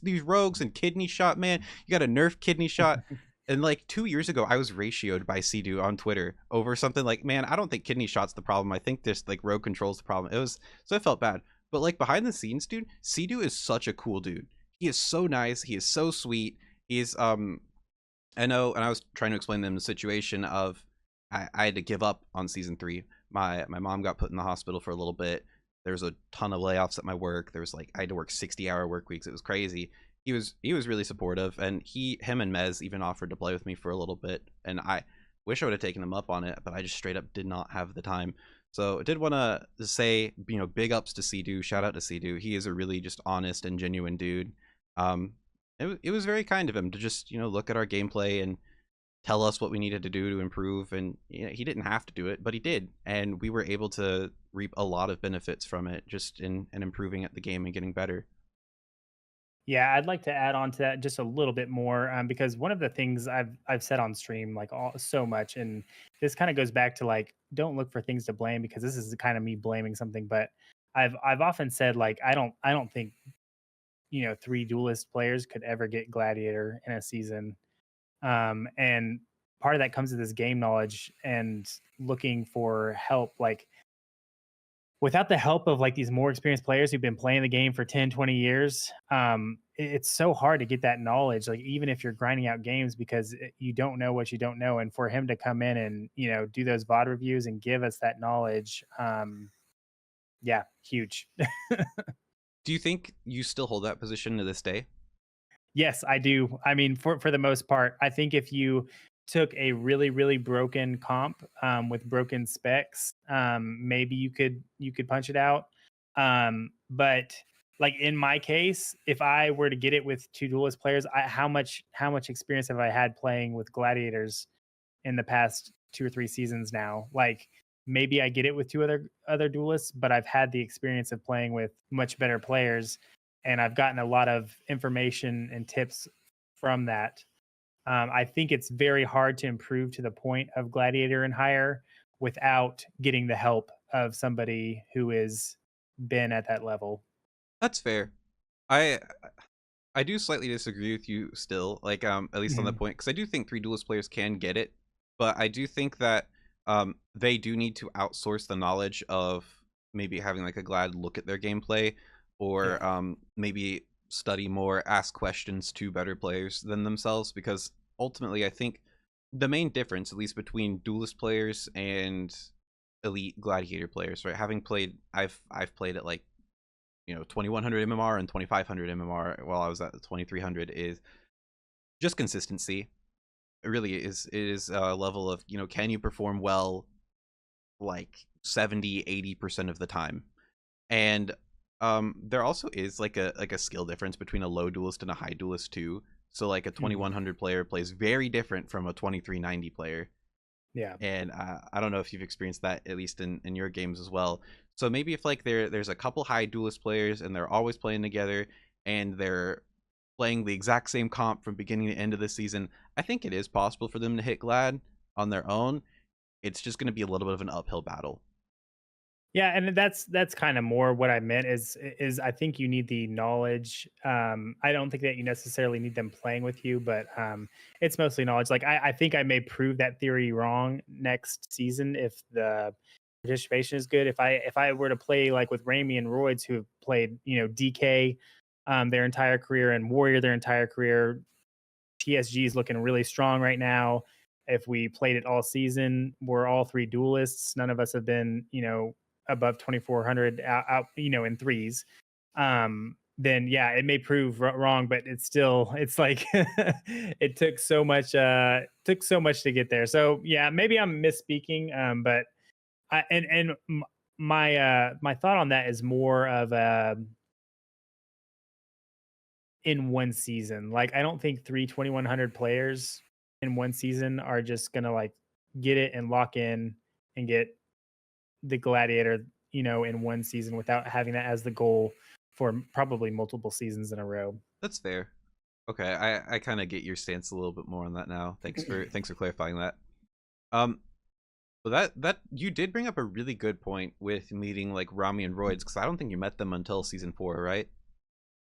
these rogues and kidney shot, man. You got a nerf kidney shot." And like 2 years ago, I was ratioed by Sea-Doo on Twitter over something like, "Man, I don't think kidney shot's the problem. I think this like rogue control's the problem." It was, so I felt bad. But like behind the scenes, dude, Sea-Doo is such a cool dude. He is so nice. He is so sweet. He's I know, and I was trying to explain to them the situation of I had to give up on season 3. My mom got put in the hospital for a little bit. There was a ton of layoffs at my work. There was like, I had to work 60-hour work weeks. It was crazy. He was really supportive, and him and Mez even offered to play with me for a little bit, and I wish I would have taken him up on it, but I just straight up did not have the time. So I did want to say, big ups to Sea-Doo. Shout out to Sea-Doo. He is a really just honest and genuine dude. Um, it was very kind of him to just look at our gameplay and tell us what we needed to do to improve. And he didn't have to do it, but he did, and we were able to reap a lot of benefits from it, just in improving at the game and getting better. Yeah, I'd like to add on to that just a little bit more, because one of the things I've said on stream like so much, and this kind of goes back to like, don't look for things to blame, because this is kind of me blaming something, but I've often said like, I don't think 3 duelist players could ever get Gladiator in a season, and part of that comes to this game knowledge and looking for help. Like, without the help of like these more experienced players who've been playing the game for 10, 20 years, it's so hard to get that knowledge, like even if you're grinding out games, because you don't know what you don't know. And for him to come in and do those VOD reviews and give us that knowledge, yeah, huge. Do you think you still hold that position to this day? Yes, I do. I mean, for the most part, I think if you took a really really broken comp, with broken specs, maybe you could punch it out. But like in my case, if I were to get it with 2 duelist players, how much experience have I had playing with gladiators in the past 2 or 3 seasons now? Like, maybe I get it with two other duelists, but I've had the experience of playing with much better players, and I've gotten a lot of information and tips from that. I think it's very hard to improve to the point of Gladiator and higher without getting the help of somebody who has been at that level. That's fair. I do slightly disagree with you still, like at least on that Mhm. point, because I do think 3 duelist players can get it, but I do think that they do need to outsource the knowledge of maybe having like a Glad look at their gameplay, or Yeah. maybe study more, ask questions to better players than themselves. Because ultimately, I think the main difference, at least between duelist players and elite gladiator players, right? Having played, I've played at like 2100 MMR and 2500 MMR while I was at the 2300, is just consistency. It really is a level of can you perform well like 70-80% of the time. And there also is like a skill difference between a low duelist and a high duelist too. So like a Mhm. 2100 player plays very different from a 2390 player. Yeah. And I don't know if you've experienced that, at least in your games as well. So maybe if like there's a couple high duelist players and they're always playing together, and they're playing the exact same comp from beginning to end of the season, I think it is possible for them to hit Glad on their own. It's just going to be a little bit of an uphill battle. Yeah, and that's kind of more what I meant is I think you need the knowledge. I don't think that you necessarily need them playing with you, but it's mostly knowledge. Like I think I may prove that theory wrong next season if the participation is good. If I were to play like with Rami and Roids, who have played DK their entire career and Warrior their entire career, TSG is looking really strong right now. If we played it all season, we're all three duelists. None of us have been, above 2400 out in threes. Then yeah, it may prove wrong, but it's like it took so much to get there. So yeah, maybe I'm misspeaking. But my thought on that is more of in one season. Like I don't think 3 2100 players in one season are just gonna like get it and lock in and get the Gladiator, in one season without having that as the goal for probably multiple seasons in a row. That's fair. Okay, I kind of get your stance a little bit more on that now. Thanks for clarifying that. Um, but that you did bring up a really good point with meeting like Rami and Roids, because I don't think you met them until season 4, right?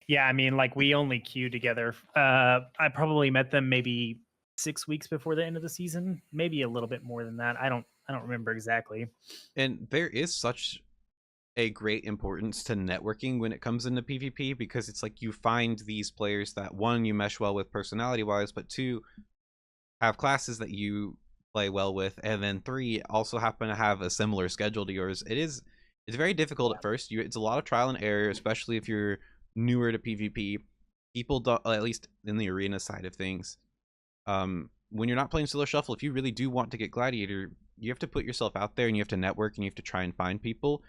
Yeah, I mean, like we only queued together. I probably met them maybe 6 weeks before the end of the season, maybe a little bit more than that. I don't remember exactly. And there is such a great importance to networking when it comes into PvP, because it's like you find these players that, one, you mesh well with personality wise, but two, have classes that you play well with, and then three, also happen to have a similar schedule to yours. It's very difficult at first. It's a lot of trial and error, especially if you're newer to PvP. People don't, at least in the arena side of things. When you're not playing solo shuffle, if you really do want to get Gladiator, you have to put yourself out there and you have to network and you have to try and find people.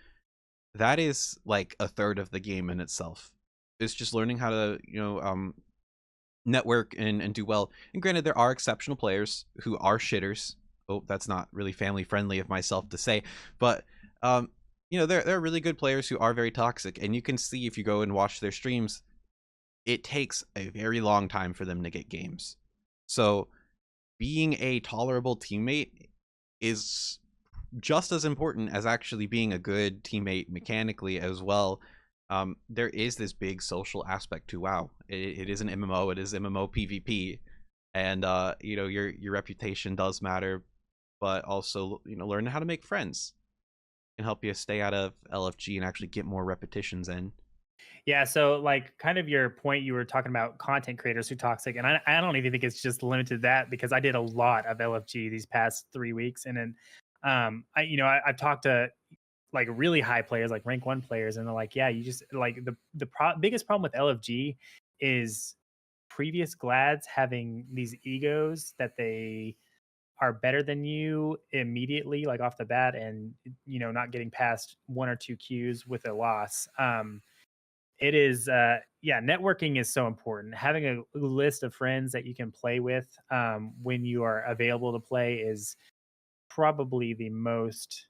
That is like a third of the game in itself. It's just learning how to network and do well. And granted, there are exceptional players who are shitters. Oh, that's not really family friendly of myself to say, but there are really good players who are very toxic, and you can see if you go and watch their streams, it takes a very long time for them to get games. So being a tolerable teammate is just as important as actually being a good teammate mechanically as well. There is this big social aspect to WoW. It is an MMO. It is MMO PvP, and your reputation does matter, but also learning how to make friends can help you stay out of LFG and actually get more repetitions in. Yeah, so like kind of your point, you were talking about content creators who toxic, and I don't even think it's just limited to that because I did a lot of LFG these past 3 weeks, and then I've talked to like really high players, like rank one players, and they're like, yeah, you just like the biggest problem with LFG is previous glads having these egos that they are better than you immediately, like off the bat, and not getting past one or two queues with a loss. It is yeah, networking is so important. Having a list of friends that you can play with when you are available to play is probably the most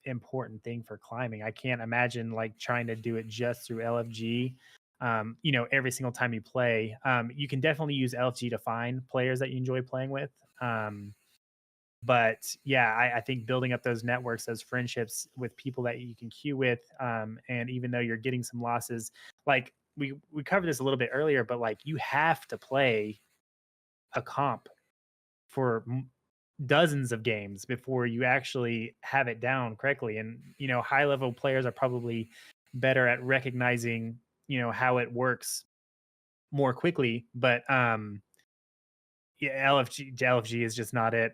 important thing for climbing. I can't imagine like trying to do it just through LFG. Every single time you play, you can definitely use LFG to find players that you enjoy playing with. But yeah, I think building up those networks, those friendships with people that you can queue with, and even though you're getting some losses, like we covered this a little bit earlier, but like you have to play a comp for dozens of games before you actually have it down correctly. And high level players are probably better at recognizing how it works more quickly. But yeah, LFG is just not it.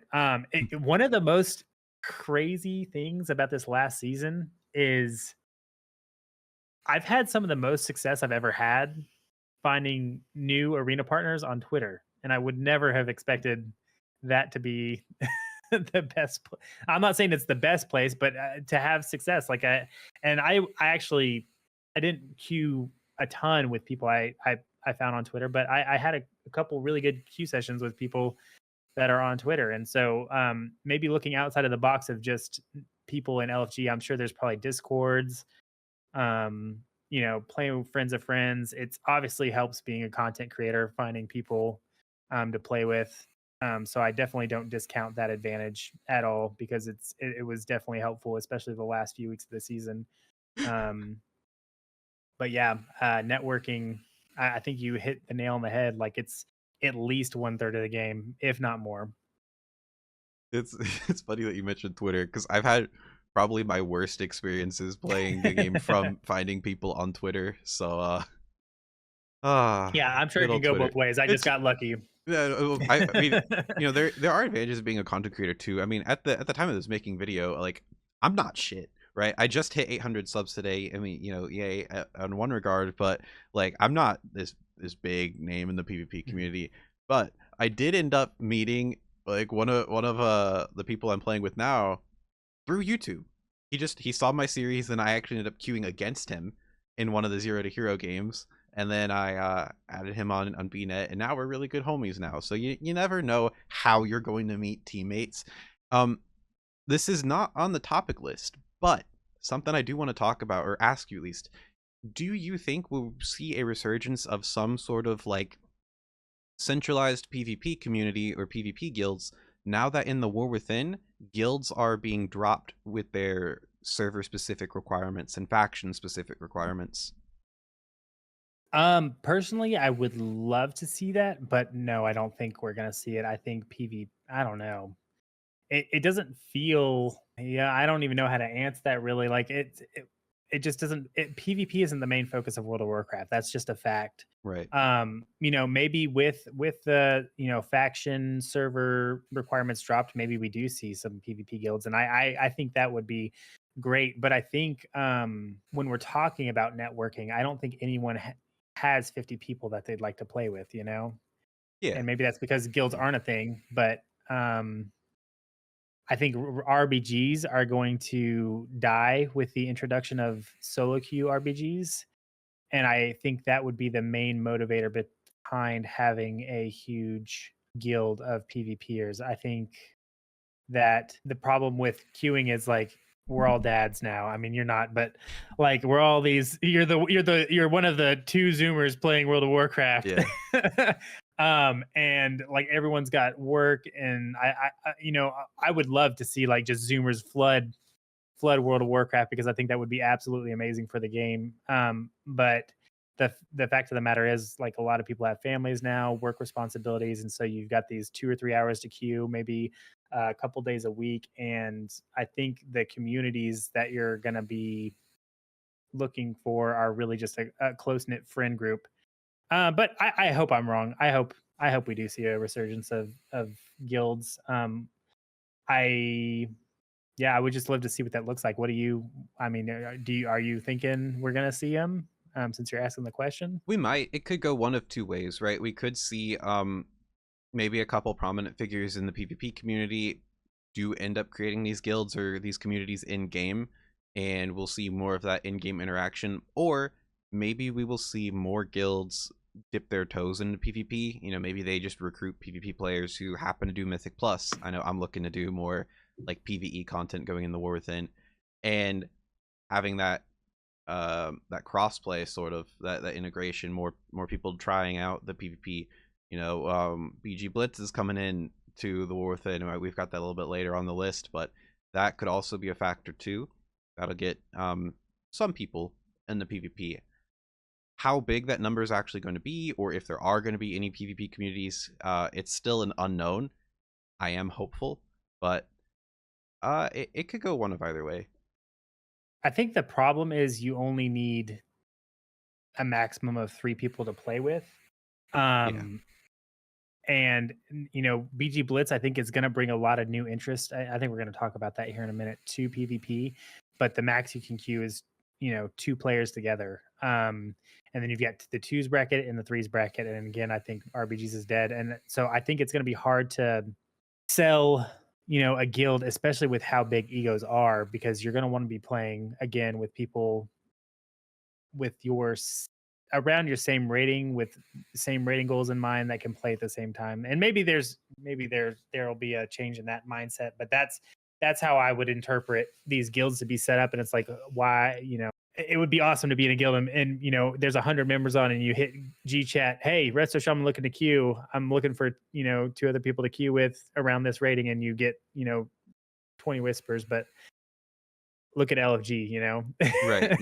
One of the most crazy things about this last season is I've had some of the most success I've ever had finding new arena partners on Twitter, and I would never have expected that to be the best. I'm not saying it's the best place, but to have success, I actually I didn't queue a ton with people I found on Twitter, but I had a couple really good queue sessions with people that are on Twitter, and so maybe looking outside of the box of just people in LFG, I'm sure there's probably Discords, playing with friends of friends. It's obviously helps being a content creator, finding people to play with. So I definitely don't discount that advantage at all, because it was definitely helpful, especially the last few weeks of the season. Um, but yeah, networking, I think you hit the nail on the head. Like, it's at least 1/3 of the game, if not more. It's it's funny that you mentioned Twitter, because I've had probably my worst experiences playing the game from finding people on Twitter. So Yeah, I'm sure it good can old go Twitter. both ways. I just It's got lucky. yeah, I mean, there are advantages of being a content creator too. I mean, at the time of this making video, like, I'm not shit, right? I just hit 800 subs today. I mean, yay on one regard, but like, I'm not this big name in the PvP community. But I did end up meeting like one of the people I'm playing with now through YouTube. He saw my series, and I actually ended up queuing against him in one of the Zero to Hero games. And then I added him on BNet, and now we're really good homies now. So you never know how you're going to meet teammates. This is not on the topic list, but something I do want to talk about, or ask you at least. Do you think we'll see a resurgence of some sort of like centralized PvP community or PvP guilds now that in the War Within, guilds are being dropped with their server specific requirements and faction specific requirements? Personally, I would love to see that, but no, I don't think we're gonna see it. I think I don't know. It doesn't feel, yeah, I don't even know how to answer that really. Like, it just doesn't, PvP isn't the main focus of World of Warcraft. That's just a fact. Right. Maybe with the, faction server requirements dropped, maybe we do see some PvP guilds, and I think that would be great. But I think when we're talking about networking, I don't think anyone has 50 people that they'd like to play with, Yeah. and maybe that's because guilds aren't a thing. But I think RBGs are going to die with the introduction of solo queue RBGs, and I think that would be the main motivator behind having a huge guild of PvPers. I think that the problem with queuing is, like, we're all dads now. I mean, you're not, but like, we're all these. You're one of the two Zoomers playing World of Warcraft. Yeah. And like, everyone's got work, and I would love to see, like, just Zoomers flood World of Warcraft, because I think that would be absolutely amazing for the game. But the fact of the matter is, like, a lot of people have families now, work responsibilities, and so you've got these 2 or 3 hours to queue, maybe a couple days a week. And I think the communities that you're going to be looking for are really just a close knit friend group. But I hope I'm wrong. I hope we do see a resurgence of guilds. I Yeah, I would just love to see what that looks like. What do you? I mean, are you thinking we're gonna see them? Since you're asking the question. We might. It could go one of two ways, right? We could see maybe a couple prominent figures in the PvP community do end up creating these guilds or these communities in game, and we'll see more of that in-game interaction. Or maybe we will see more guilds dip their toes into PvP. Maybe they just recruit PvP players who happen to do Mythic Plus. I know I'm looking to do more like PvE content going in the War Within, and having that crossplay, sort of that integration, more people trying out the PvP. BG Blitz is coming in to the War Within. Right? We've got that a little bit later on the list, but that could also be a factor too. That'll get some people in the PvP. How big that number is actually going to be, or if there are going to be any PvP communities, it's still an unknown. I am hopeful. but it could go one of either way. I think the problem is you only need a maximum of 3 people to play with. Yeah. Um, and BG Blitz, I think, is going to bring a lot of new interest. I think we're going to talk about that here in a minute to PvP, but the max you can queue is 2 players together. And then you've got the twos bracket and the threes bracket. And again, I think RBGs is dead. And so I think it's going to be hard to sell, a guild, especially with how big egos are, because you're going to want to be playing again with people with around your same rating, with same rating goals in mind, that can play at the same time. And there'll be a change in that mindset, but that's how I would interpret these guilds to be set up. And it's like, why, it would be awesome to be in a guild and there's 100 members on, and you hit G chat, hey, Resto Shaman looking to queue, I'm looking for 2 other people to queue with around this rating, and you get 20 whispers. But look at LFG, Right.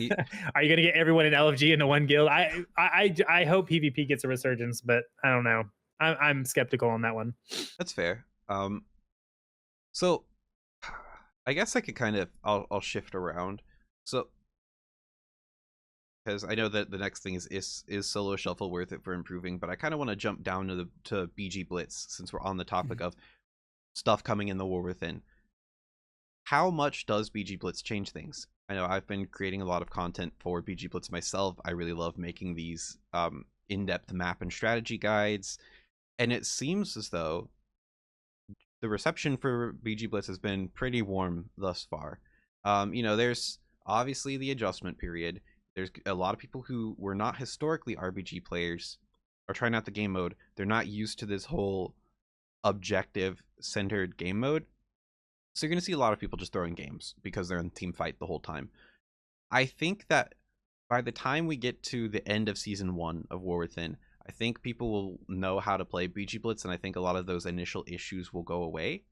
Are you going to get everyone in LFG into one guild? I hope PvP gets a resurgence, but I don't know. I'm skeptical on that one. That's fair. So I guess I could kind of I'll shift around. So because I know that the next thing is solo shuffle worth it for improving, but I kind of want to jump down to BG Blitz, since we're on the topic of stuff coming in the War Within. How much does BG Blitz change things? I know I've been creating a lot of content for BG Blitz myself. I really love making these in-depth map and strategy guides, and it seems as though the reception for BG Blitz has been pretty warm thus far. There's obviously the adjustment period. There's a lot of people who were not historically RBG players are trying out the game mode. They're not used to this whole objective-centered game mode. So you're going to see a lot of people just throwing games because they're in team fight the whole time. I think that by the time we get to the end of Season 1 of War Within, I think people will know how to play BG Blitz, and I think a lot of those initial issues will go away.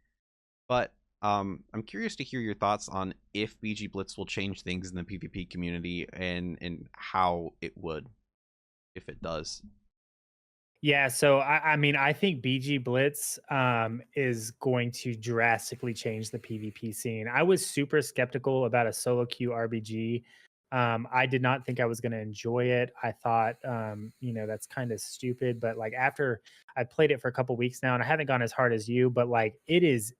But I'm curious to hear your thoughts on if BG Blitz will change things in the PvP community, and how it would, if it does. Yeah, so I mean, I think BG Blitz is going to drastically change the PvP scene. I was super skeptical about a solo queue RBG. I did not think I was going to enjoy it. I thought, that's kind of stupid. But like, after I played it for a couple weeks now, and I haven't gone as hard as you, but like, it is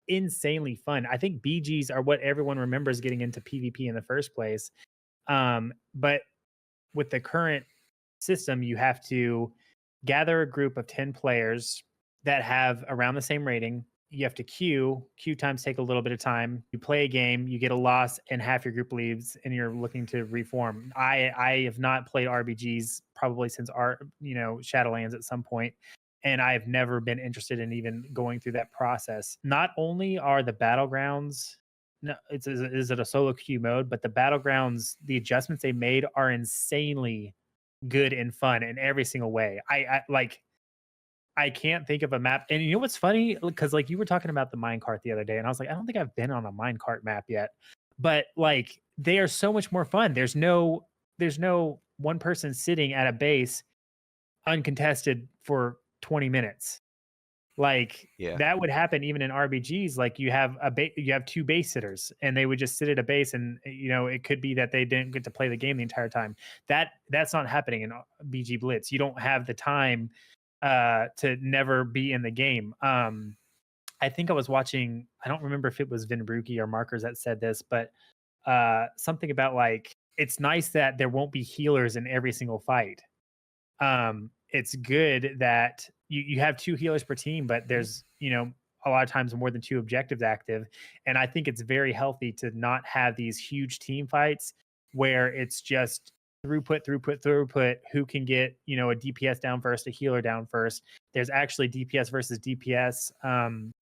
insanely fun. I think BGs are what everyone remembers getting into PvP in the first place. But with the current system, you have to gather a group of 10 players that have around the same rating. You have to queue. Queue times take a little bit of time. You play a game, you get a loss, and half your group leaves, and you're looking to reform. I have not played RBGs probably since Shadowlands at some point, and I've never been interested in even going through that process. Not only are the battlegrounds, no, is it a solo queue mode, but the battlegrounds, the adjustments they made are insanely good and fun in every single way. I can't think of a map. And you know what's funny? Because like, you were talking about the minecart the other day, and I was like, I don't think I've been on a minecart map yet. But like, they are so much more fun. There's no one person sitting at a base uncontested for 20 minutes. Like, Yeah. that would happen even in RBGs. Like, you have you have 2 base sitters, and they would just sit at a base, and it could be that they didn't get to play the game the entire time. That's not happening in BG Blitz. You don't have the time to never be in the game. I think I was watching, I don't remember if it was Vin Brookie or Markers that said this, but something about like, it's nice that there won't be healers in every single fight. It's good that you have 2 healers per team, but there's a lot of times more than 2 objectives active. And I think it's very healthy to not have these huge team fights where it's just throughput, who can get a DPS down first, a healer down first. There's actually DPS versus DPS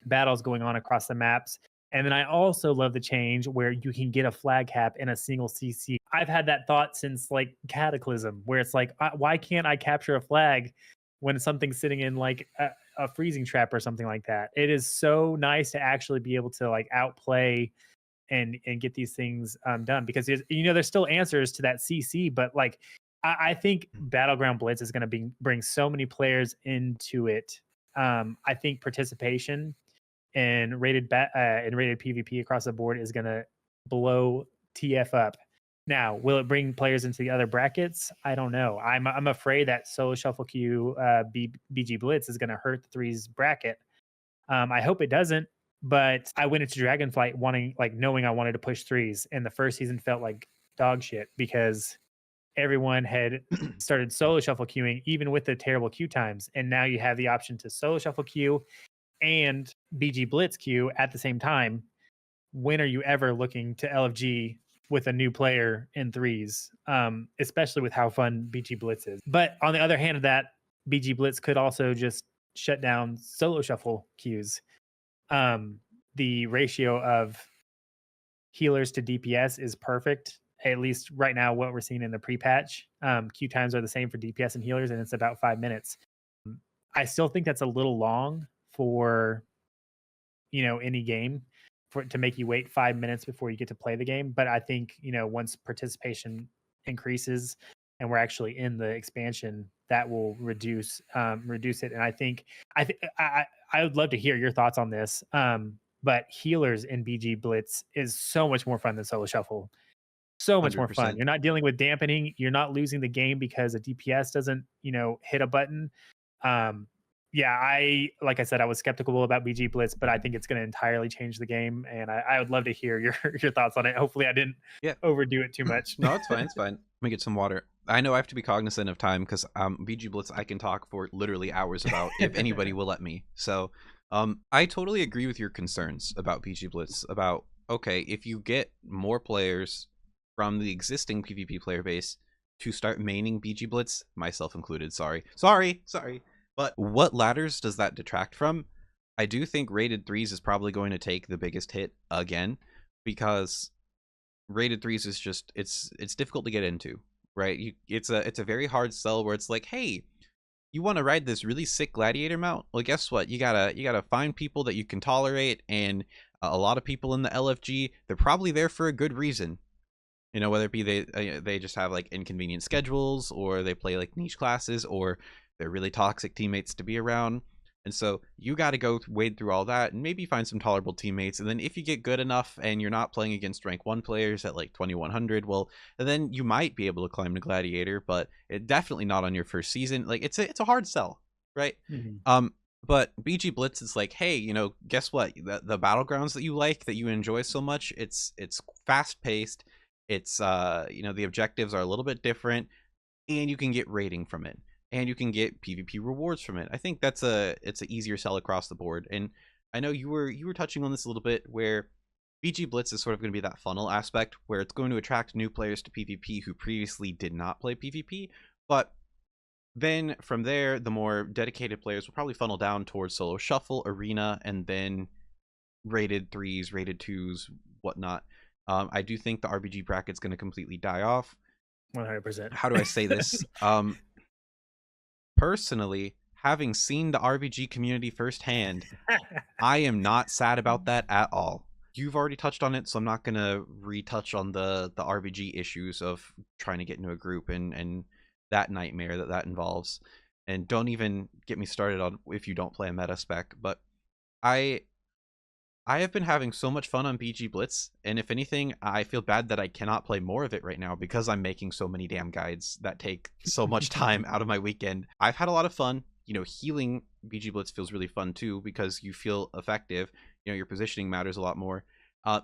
battles going on across the maps. And then I also love the change where you can get a flag cap in a single CC. I've had that thought since like Cataclysm, where it's like, why can't I capture a flag when something's sitting in like a freezing trap or something like that? It is so nice to actually be able to like outplay and get these things done, because there's still answers to that CC, but like, I think Battleground Blitz is going to bring so many players into it. I think participation and rated PvP across the board is going to blow TF up. Now, will it bring players into the other brackets? I don't know. I'm afraid that solo shuffle queue BG Blitz is going to hurt the threes bracket. I hope it doesn't, but I went into Dragonflight knowing I wanted to push threes, and the first season felt like dog shit because everyone had started solo shuffle queuing even with the terrible queue times, and now you have the option to solo shuffle queue and BG Blitz queue at the same time. When are you ever looking to LFG with a new player in threes, especially with how fun BG Blitz is? But on the other hand of that, BG Blitz could also just shut down solo shuffle queues. The ratio of healers to DPS is perfect. At least right now, what we're seeing in the pre-patch, queue times are the same for DPS and healers, and it's about 5 minutes. I still think that's a little long for any game to make you wait 5 minutes before you get to play the game. But I think once participation increases and we're actually in the expansion, that will reduce it. And I would love to hear your thoughts on this. But healers in BG Blitz is so much more fun than solo shuffle. So much more fun. 100%. You're not dealing with dampening. You're not losing the game because a DPS doesn't hit a button. Yeah, like I said, I was skeptical about BG Blitz, but I think it's going to entirely change the game, and I would love to hear your thoughts on it. Hopefully, I didn't overdo it too much. No, it's fine. It's fine. Let me get some water. I know I have to be cognizant of time because BG Blitz I can talk for literally hours about if anybody will let me. So I totally agree with your concerns about BG Blitz. About, okay, if you get more players from the existing PvP player base to start maining BG Blitz, myself included. Sorry. But what ladders does that detract from? I do think rated threes is probably going to take the biggest hit again, because rated threes is just it's difficult to get into, right? It's a very hard sell where it's like, hey, you want to ride this really sick gladiator mount? Well, guess what? You gotta find people that you can tolerate, and a lot of people in the LFG, they're probably there for a good reason. Whether it be they just have like inconvenient schedules, or they play like niche classes, or they're really toxic teammates to be around. And so you got to go wade through all that and maybe find some tolerable teammates. And then if you get good enough and you're not playing against rank 1 players at like 2100, well, then you might be able to climb to Gladiator, but definitely not on your first season. Like it's a hard sell, right? Mm-hmm. But BG Blitz is like, hey, guess what? The battlegrounds that you like, that you enjoy so much, it's fast paced. It's the objectives are a little bit different, and you can get rating from it, and you can get PvP rewards from it. I think it's an easier sell across the board. And I know you were touching on this a little bit, where BG Blitz is sort of going to be that funnel aspect where it's going to attract new players to PvP who previously did not play PvP. But then from there, the more dedicated players will probably funnel down towards solo shuffle, arena, and then rated threes, rated twos, whatnot. I do think the RBG bracket's going to completely die off. 100%. How do I say this? Personally, having seen the RBG community firsthand, I am not sad about that at all. You've already touched on it, so I'm not going to retouch on the RBG issues of trying to get into a group and that nightmare that involves. And don't even get me started on if you don't play a meta spec. But I have been having so much fun on BG Blitz, and if anything, I feel bad that I cannot play more of it right now because I'm making so many damn guides that take so much time out of my weekend. I've had a lot of fun. Healing BG Blitz feels really fun too because you feel effective. Your positioning matters a lot more.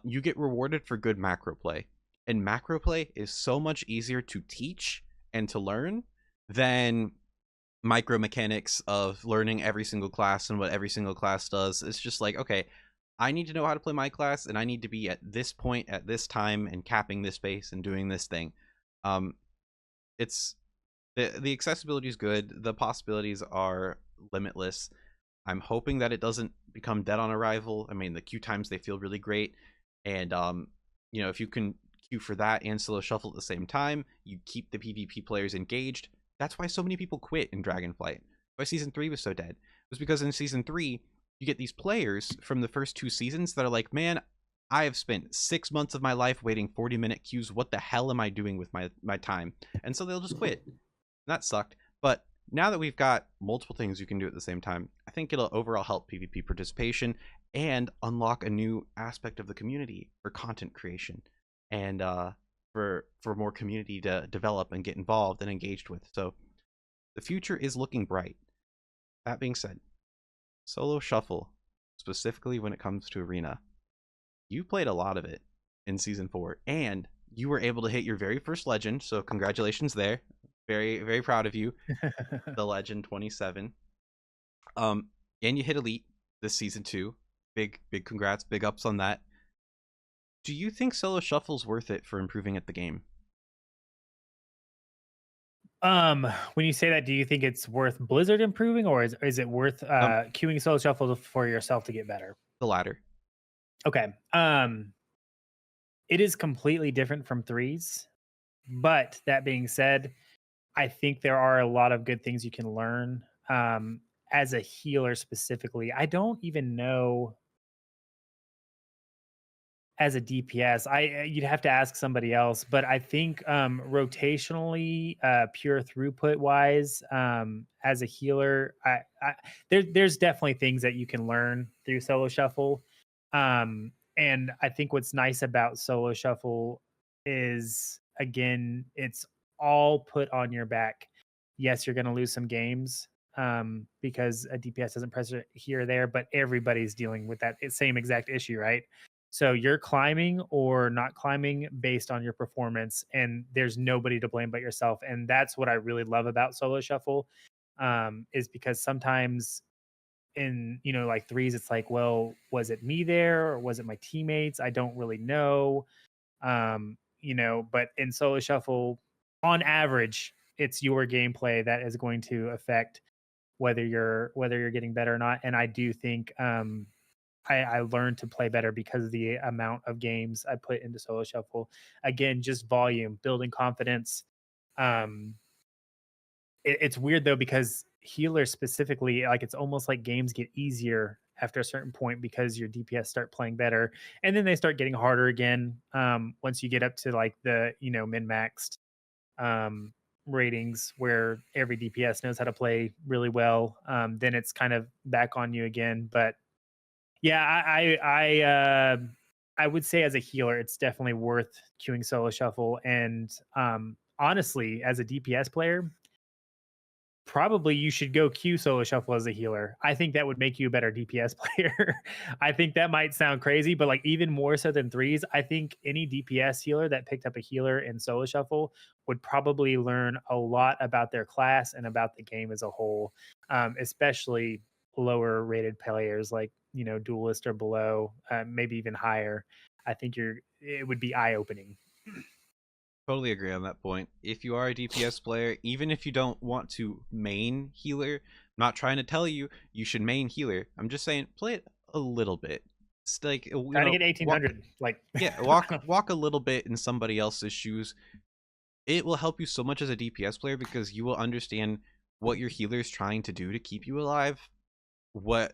You get rewarded for good macro play, and macro play is so much easier to teach and to learn than micro mechanics of learning every single class and what every single class does. It's just like, okay, I need to know how to play my class, and I need to be at this point at this time and capping this base and doing this thing. It's the accessibility is good. The possibilities are limitless. I'm hoping that it doesn't become dead on arrival. I mean, the queue times, they feel really great, and if you can queue for that and solo shuffle at the same time, you keep the PvP players engaged. That's why so many people quit in Dragonflight. Why season 3 was so dead. It was because in season 3 you get these players from the first 2 seasons that are like, man, I have spent 6 months of my life waiting 40-minute queues. What the hell am I doing with my time? And so they'll just quit. And that sucked. But now that we've got multiple things you can do at the same time, I think it'll overall help PvP participation and unlock a new aspect of the community for content creation and for more community to develop and get involved and engaged with. So the future is looking bright. That being said, solo shuffle, specifically when it comes to arena, you played a lot of it in season 4, and you were able to hit your very first legend. So congratulations there. Very, very proud of you. The legend 27. And you hit elite this season 2. Big congrats, big ups on that. Do you think solo shuffle's worth it for improving at the game? When you say that, do you think it's worth Blizzard improving, or is it worth queuing solo shuffle for yourself to get better? The latter. Okay. It is completely different from threes, but that being said, I think there are a lot of good things you can learn. As a healer specifically, I don't even know as a DPS. You'd have to ask somebody else, but I think rotationally, pure throughput wise, as a healer, there's definitely things that you can learn through solo shuffle. And I think what's nice about solo shuffle is, again, it's all put on your back. Yes, you're going to lose some games because a DPS doesn't press it here or there, but everybody's dealing with that same exact issue, right? So you're climbing or not climbing based on your performance, and there's nobody to blame but yourself. And that's what I really love about solo shuffle, is because sometimes in, like threes, it's like, well, was it me there or was it my teammates? I don't really know. But in solo shuffle, on average, it's your gameplay that is going to affect whether you're getting better or not. And I do think I learned to play better because of the amount of games I put into solo shuffle. Again, just volume, building confidence. It's weird though, because healers specifically, like, it's almost like games get easier after a certain point because your DPS start playing better, and then they start getting harder again once you get up to like the min maxed um, ratings where every DPS knows how to play really well. Then it's kind of back on you again. But yeah, I would say as a healer, it's definitely worth queuing solo shuffle. And honestly, as a DPS player, probably you should go queue solo shuffle as a healer. I think that would make you a better DPS player. I think that might sound crazy, but like even more so than threes, I think any DPS healer that picked up a healer in solo shuffle would probably learn a lot about their class and about the game as a whole, especially lower rated players like duelist or below, maybe even higher. I think it would be eye opening. Totally agree on that point. If you are a DPS player, even if you don't want to main healer, I'm not trying to tell you you should main healer. I'm just saying play it a little bit. It's like, Trying to get 1800, like yeah, walk a little bit in somebody else's shoes. It will help you so much as a DPS player because you will understand what your healer is trying to do to keep you alive, what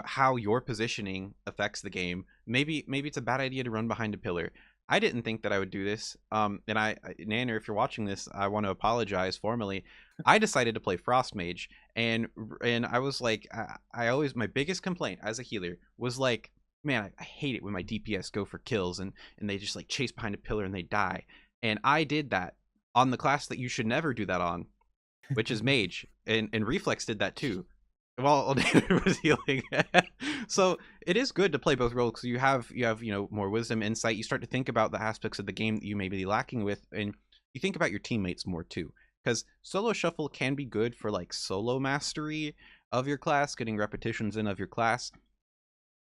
how your positioning affects the game. Maybe it's a bad idea to run behind a pillar. I didn't think that I would do this. And Nanner, if you're watching this, I want to apologize formally. I decided to play Frost Mage, and I was like, I always, my biggest complaint as a healer was like, man, I hate it when my DPS go for kills and they just like chase behind a pillar and they die. And I did that on the class that you should never do that on, which is Mage, and Reflex did that too. Well, David was healing. So it is good to play both roles because you have more wisdom, insight. You start to think about the aspects of the game that you may be lacking with, and you think about your teammates more too. Because solo shuffle can be good for like solo mastery of your class, getting repetitions in of your class,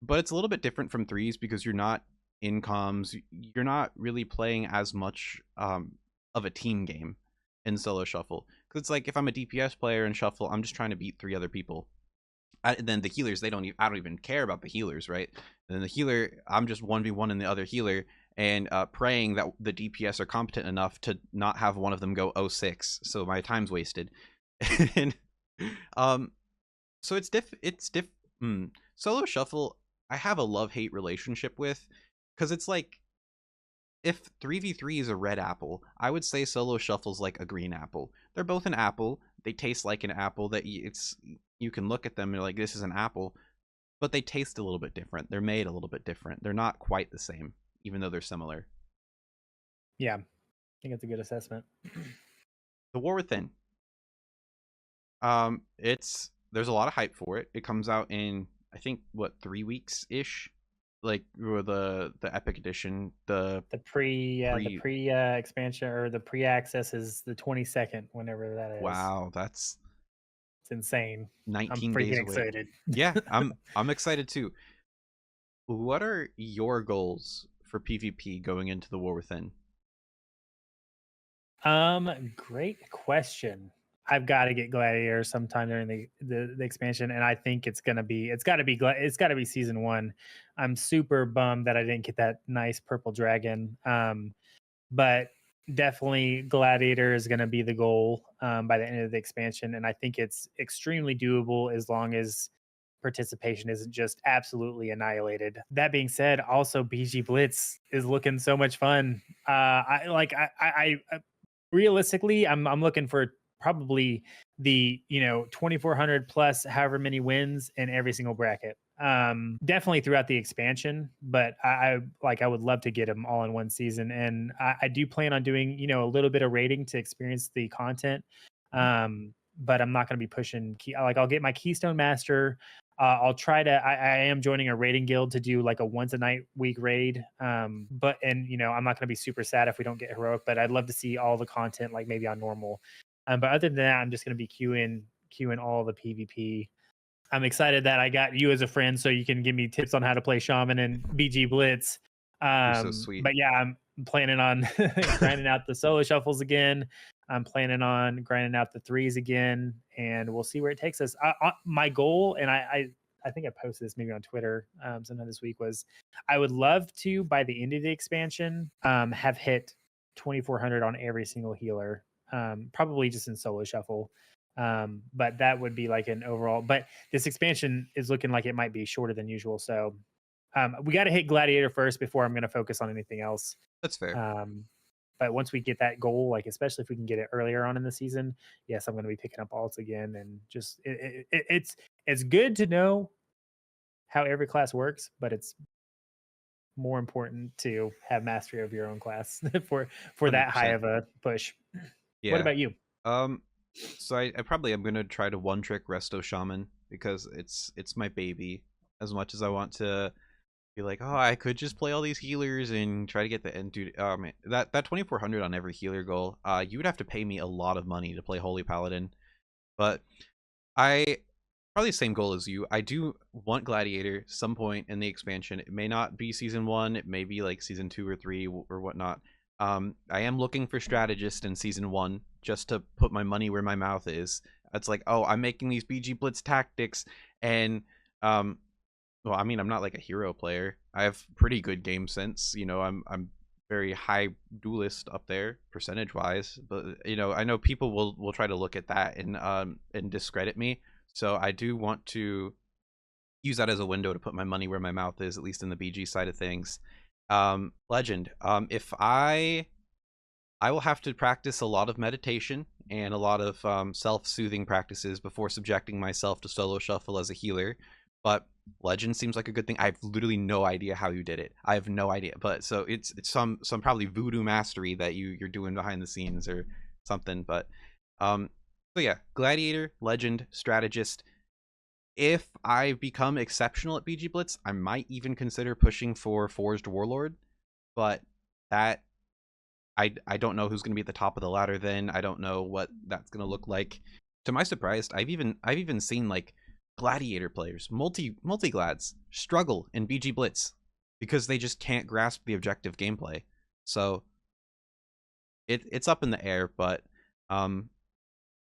but it's a little bit different from threes because you're not in comms. You're not really playing as much of a team game in solo shuffle. Because it's like if I'm a DPS player in shuffle, I'm just trying to beat 3 other people. Then the healers, I don't even care about the healers, right? And then the healer, I'm just 1v1 in the other healer and praying that the DPS are competent enough to not have one of them go 0-6, so my time's wasted. And so it's solo shuffle I have a love-hate relationship with, because it's like if 3v3 is a red apple, I would say solo shuffle's like a green apple. They're both an apple. They taste like an apple. You can look at them and you're like, this is an apple, but they taste a little bit different. They're made a little bit different. They're not quite the same, even though they're similar. Yeah, I think that's a good assessment. The War Within. It's there's a lot of hype for it. It comes out in I think what 3 weeks ish, like the Epic Edition. The pre expansion or the pre access is the 22nd, whenever that is. Wow, that's It's insane. I'm 19 freaking days away. excited. Yeah, I'm excited too. What are your goals for PvP going into the War Within? Great question. I've got to get Gladiator sometime during the expansion, and I think it's got to be season 1. I'm super bummed that I didn't get that nice purple dragon. But definitely Gladiator is going to be the goal by the end of the expansion, and I think it's extremely doable as long as participation isn't just absolutely annihilated. That being said, also BG Blitz is looking so much fun. I realistically, I'm looking for probably the 2400 plus however many wins in every single bracket. Definitely throughout the expansion, but I would love to get them all in one season, and I do plan on doing a little bit of rating to experience the content. But I'm not going to be pushing I'll get my Keystone Master. I'll try to. I am joining a raiding guild to do like a once a night week raid. I'm not going to be super sad if we don't get heroic, but I'd love to see all the content like maybe on normal. But other than that, I'm just going to be queuing all the PvP. I'm excited that I got you as a friend, so you can give me tips on how to play Shaman and BG Blitz. You're so sweet. But yeah, I'm planning on grinding out the solo shuffles again. I'm planning on grinding out the 3s again, and we'll see where it takes us. My goal, and I think I posted this maybe on Twitter sometime this week, was I would love to, by the end of the expansion, have hit 2400 on every single healer, probably just in solo shuffle. But that would be like an overall. But this expansion is looking like it might be shorter than usual, so we got to hit Gladiator first before I'm going to focus on anything else. That's fair. But once we get that goal, like especially if we can get it earlier on in the season, yes, I'm going to be picking up alts again, and just it's good to know how every class works, but it's more important to have mastery of your own class for 100%. that high of a push. Yeah. What about you? So I probably am gonna try to one trick Resto Shaman because it's my baby. As much as I want to be like, oh, I could just play all these healers and try to get the end, dude. Man, that 2400 on every healer goal, you would have to pay me a lot of money to play Holy Paladin. But I probably the same goal as you. I do want Gladiator some point in the expansion. It may not be season 1. It may be like season 2 or 3 or whatnot. I am looking for strategist in season 1 just to put my money where my mouth is. It's like, oh, I'm making these BG Blitz tactics, and well, I mean, I'm not like a hero player. I have pretty good game sense. I'm very high duelist up there percentage wise, but I know people will try to look at that and discredit me. So I do want to use that as a window to put my money where my mouth is, at least in the BG side of things. Legend. If I will have to practice a lot of meditation and a lot of self-soothing practices before subjecting myself to solo shuffle as a healer. But Legend seems like a good thing. I have literally no idea how you did it. I have no idea. But so it's some probably voodoo mastery that you're doing behind the scenes or something. But so yeah, Gladiator, Legend, Strategist. If I become exceptional at BG Blitz, I might even consider pushing for Forged Warlord. But that I don't know who's going to be at the top of the ladder then. I don't know what that's going to look like. To my surprise, I've even seen like Gladiator players, multi-glads struggle in BG Blitz because they just can't grasp the objective gameplay. So it's up in the air, but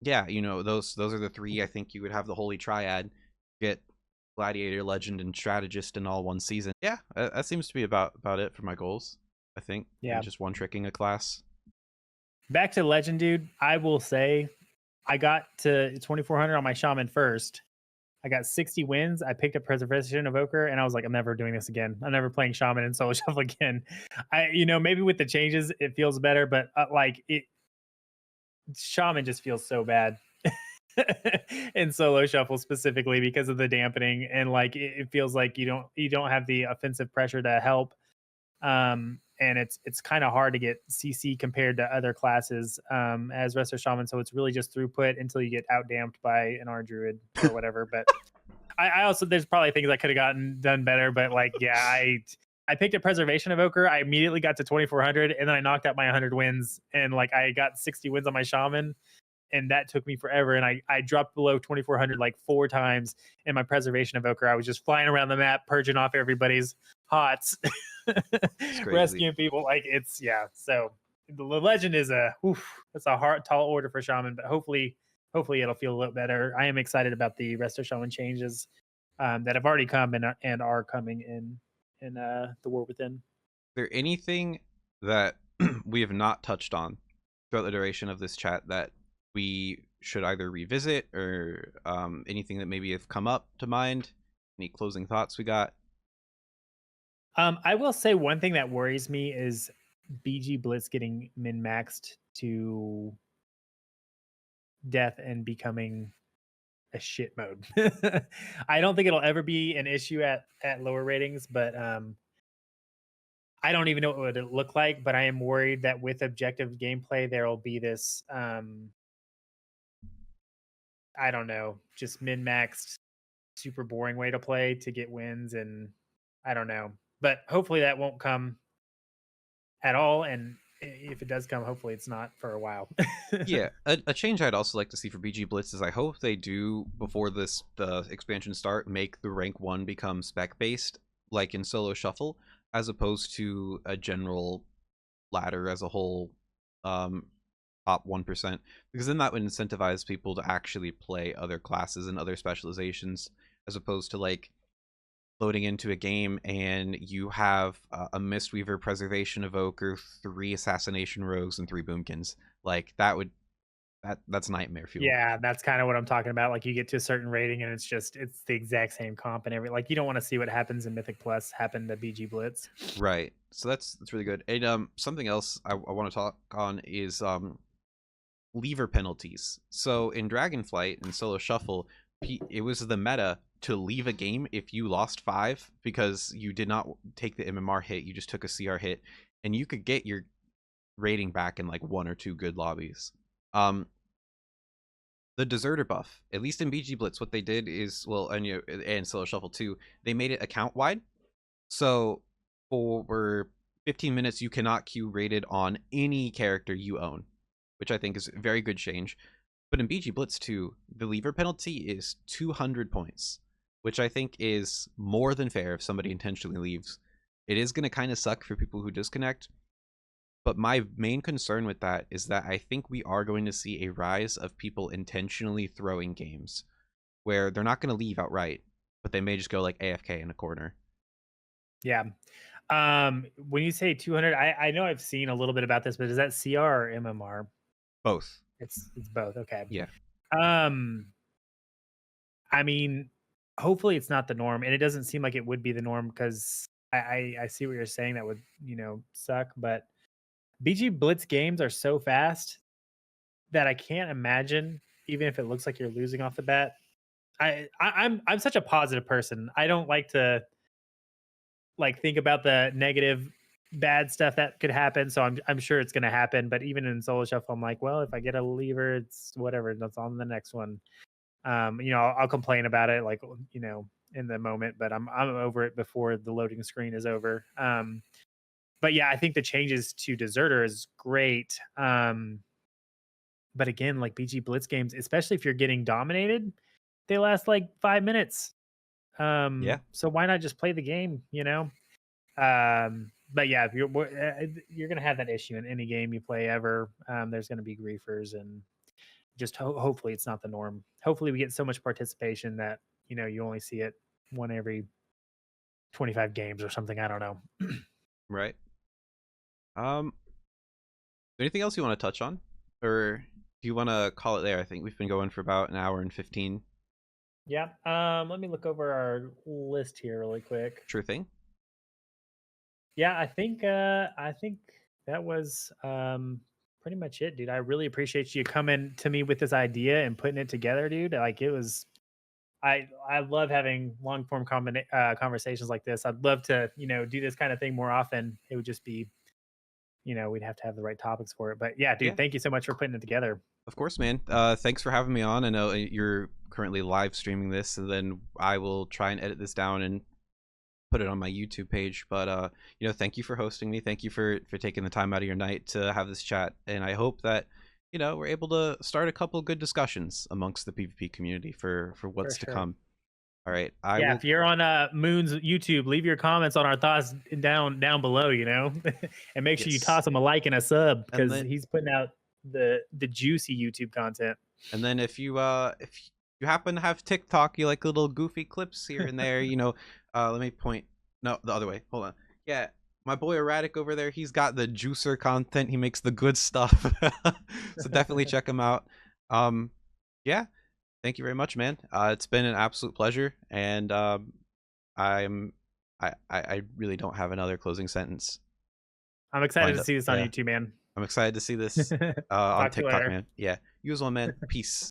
yeah, those are the 3. I think you would have the holy triad, get Gladiator, Legend, and Strategist in all one season. Yeah, that seems to be about it for my goals, I think. Yeah, just one tricking a class. Back to Legend, dude. I will say I got to 2400 on my Shaman first. I got 60 wins. I picked up Preservation Evoker, and I was like, I'm never doing this again. I'm never playing Shaman and Solo Shuffle again. Maybe with the changes, it feels better, but Shaman just feels so bad. In Solo Shuffle specifically because of the dampening, and like it feels like you don't have the offensive pressure to help, and it's kind of hard to get CC compared to other classes as Resto Shaman, so it's really just throughput until you get out damped by an R Druid or whatever. But I also, there's probably things I could have gotten done better, but like yeah, I picked a Preservation Evoker. I immediately got to 2400, and then I knocked out my 100 wins, and like I got 60 wins on my Shaman, and that took me forever. And I dropped below 2400 like 4 times in my Preservation Evoker. I was just flying around the map, purging off everybody's hots, rescuing people. Like it's, yeah. So the legend is it's a hard, tall order for Shaman, but hopefully it'll feel a little better. I am excited about the Resto Shaman changes that have already come and are coming in the War Within. Is there anything that we have not touched on throughout the duration of this chat that we should either revisit, or anything that maybe have come up to mind? Any closing thoughts we got? I will say one thing that worries me is BG Blitz getting min-maxed to death and becoming a shit mode. I don't think it'll ever be an issue at lower ratings, but I don't even know what it would look like. But I am worried that with objective gameplay, there will be this I don't know, just min-maxed, super boring way to play to get wins, and I don't know. But hopefully that won't come at all, and if it does come, hopefully it's not for a while. Yeah, a change I'd also like to see for BG Blitz is I hope they do, before the expansion start, make the rank 1 become spec based, like in Solo Shuffle, as opposed to a general ladder as a whole, top 1%, because then that would incentivize people to actually play other classes and other specializations, as opposed to like loading into a game and you have a Mistweaver, Preservation Evoker, 3 Assassination Rogues, and 3 Boomkins. Like that's nightmare fuel. Yeah, that's kind of what I'm talking about. Like you get to a certain rating and it's the exact same comp and like you don't want to see what happens in Mythic Plus happen to BG Blitz. Right. So that's really good. And something else I want to talk on is lever penalties. So in Dragonflight and Solo Shuffle, it was the meta to leave a game if you lost 5 because you did not take the MMR hit, you just took a CR hit, and you could get your rating back in like 1 or 2 good lobbies. The deserter buff, at least in BG Blitz, what they did is, well, and Solo Shuffle too, they made it account wide. So for 15 minutes you cannot queue rated on any character you own, which I think is a very good change. But in BG Blitz 2, the lever penalty is 200 points, which I think is more than fair if somebody intentionally leaves. It is going to kind of suck for people who disconnect, but my main concern with that is that I think we are going to see a rise of people intentionally throwing games, where they're not going to leave outright, but they may just go like AFK in a corner. Yeah. When you say 200, I know I've seen a little bit about this, but is that CR or MMR? Both. It's both. Okay. Yeah. I mean, hopefully it's not the norm, and it doesn't seem like it would be the norm because I see what you're saying. That would suck, but BG Blitz games are so fast that I can't imagine, even if it looks like you're losing off the bat. I'm such a positive person. I don't like to think about the negative bad stuff that could happen, so I'm sure it's going to happen. But even in Solo Shuffle, I'm like, well, if I get a lever, it's whatever, that's on the next one. I'll complain about it in the moment, but I'm over it before the loading screen is over. But yeah, I think the changes to Deserter is great. But again, like BG Blitz games, especially if you're getting dominated, they last like 5 minutes. Yeah. So why not just play the game, But yeah, you're gonna have that issue in any game you play ever. There's gonna be griefers, and just hopefully it's not the norm. Hopefully we get so much participation that you only see it one every 25 games or something. I don't know. Right. Anything else you want to touch on, or do you want to call it there? I think we've been going for about an hour and 15. Yeah. Let me look over our list here really quick. Sure thing. Yeah, I think that was pretty much it, dude. I really appreciate you coming to me with this idea and putting it together, dude. Like it was I love having long form conversations like this. I'd love to, do this kind of thing more often. It would just be, we'd have to have the right topics for it. But yeah, dude, Yeah, thank you so much for putting it together. of course, man. Thanks for having me on. I know you're currently live streaming this, and then I will try and edit this down and put it on my YouTube page. But thank you for hosting me. Thank you for taking the time out of your night to have this chat. And I hope that we're able to start a couple good discussions amongst the PvP community for For what's to sure. come. All right, I Yeah, will. if you're on Moon's YouTube, leave your comments on our thoughts down below, and make sure you Yes, toss him a like and a sub and because then he's putting out the juicy YouTube content. if you happen to have TikTok, you like little goofy clips here and there. Let me point. No, the other way. Hold on. Yeah, my boy Erratic over there. He's got the juicer content. He makes the good stuff. So definitely check him out. Yeah. Thank you very much, man. It's been an absolute pleasure, and I'm I really don't have another closing sentence I'm excited lined to up. see this on Yeah, YouTube, man. I'm excited to see this on Talk to you TikTok, later. man. Yeah, you as well, man. Peace.